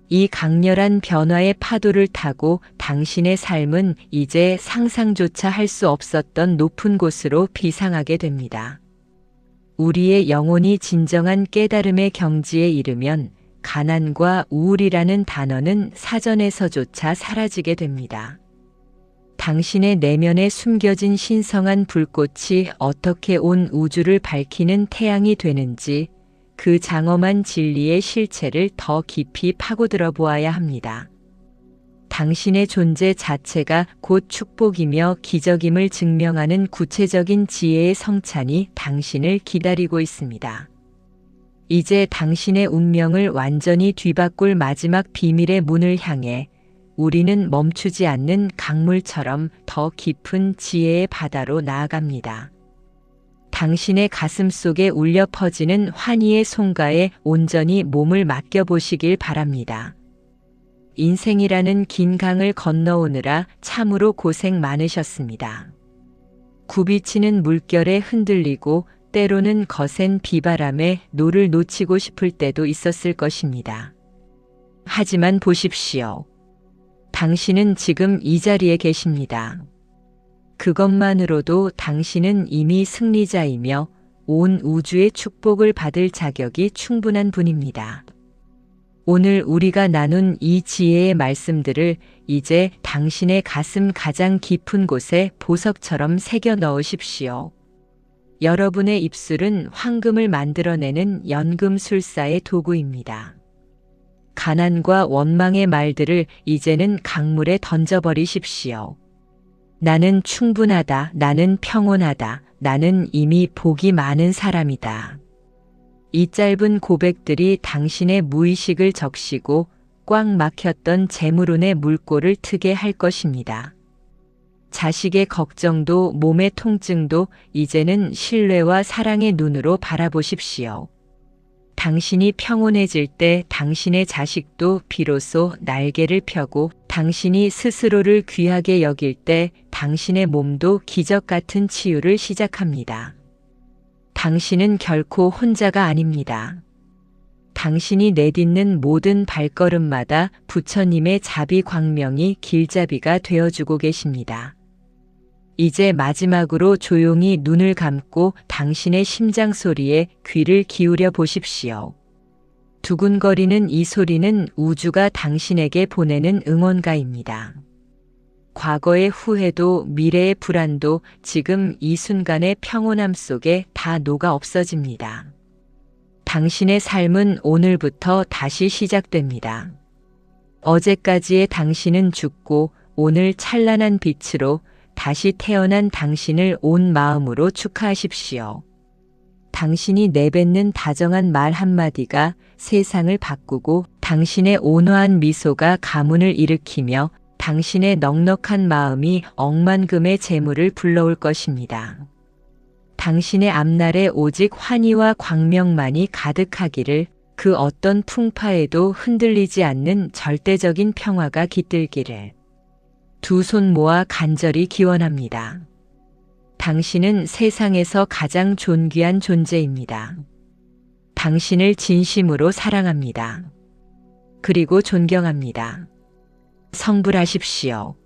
이 강렬한 변화의 파도를 타고 당신의 삶은 이제 상상조차 할 수 없었던 높은 곳으로 비상하게 됩니다. 우리의 영혼이 진정한 깨달음의 경지에 이르면 가난과 우울이라는 단어는 사전에서조차 사라지게 됩니다. 당신의 내면에 숨겨진 신성한 불꽃이 어떻게 온 우주를 밝히는 태양이 되는지 그 장엄한 진리의 실체를 더 깊이 파고들어 보아야 합니다. 당신의 존재 자체가 곧 축복이며 기적임을 증명하는 구체적인 지혜의 성찬이 당신을 기다리고 있습니다. 이제 당신의 운명을 완전히 뒤바꿀 마지막 비밀의 문을 향해 우리는 멈추지 않는 강물처럼 더 깊은 지혜의 바다로 나아갑니다. 당신의 가슴 속에 울려 퍼지는 환희의 송가에 온전히 몸을 맡겨보시길 바랍니다. 인생이라는 긴 강을 건너오느라 참으로 고생 많으셨습니다. 굽이치는 물결에 흔들리고 때로는 거센 비바람에 노를 놓치고 싶을 때도 있었을 것입니다. 하지만 보십시오. 당신은 지금 이 자리에 계십니다. 그것만으로도 당신은 이미 승리자이며 온 우주의 축복을 받을 자격이 충분한 분입니다. 오늘 우리가 나눈 이 지혜의 말씀들을 이제 당신의 가슴 가장 깊은 곳에 보석처럼 새겨 넣으십시오. 여러분의 입술은 황금을 만들어내는 연금술사의 도구입니다. 가난과 원망의 말들을 이제는 강물에 던져버리십시오. 나는 충분하다. 나는 평온하다. 나는 이미 복이 많은 사람이다. 이 짧은 고백들이 당신의 무의식을 적시고 꽉 막혔던 재물운의 물꼬를 트게 할 것입니다. 자식의 걱정도 몸의 통증도 이제는 신뢰와 사랑의 눈으로 바라보십시오. 당신이 평온해질 때 당신의 자식도 비로소 날개를 펴고 당신이 스스로를 귀하게 여길 때 당신의 몸도 기적 같은 치유를 시작합니다. 당신은 결코 혼자가 아닙니다. 당신이 내딛는 모든 발걸음마다 부처님의 자비 광명이 길잡이가 되어주고 계십니다. 이제 마지막으로 조용히 눈을 감고 당신의 심장 소리에 귀를 기울여 보십시오. 두근거리는 이 소리는 우주가 당신에게 보내는 응원가입니다. 과거의 후회도 미래의 불안도 지금 이 순간의 평온함 속에 다 녹아 없어집니다. 당신의 삶은 오늘부터 다시 시작됩니다. 어제까지의 당신은 죽고 오늘 찬란한 빛으로 다시 태어난 당신을 온 마음으로 축하하십시오. 당신이 내뱉는 다정한 말 한마디가 세상을 바꾸고 당신의 온화한 미소가 가문을 일으키며 당신의 넉넉한 마음이 억만금의 재물을 불러올 것입니다. 당신의 앞날에 오직 환희와 광명만이 가득하기를, 그 어떤 풍파에도 흔들리지 않는 절대적인 평화가 깃들기를 두 손 모아 간절히 기원합니다. 당신은 세상에서 가장 존귀한 존재입니다. 당신을 진심으로 사랑합니다. 그리고 존경합니다. 성불하십시오.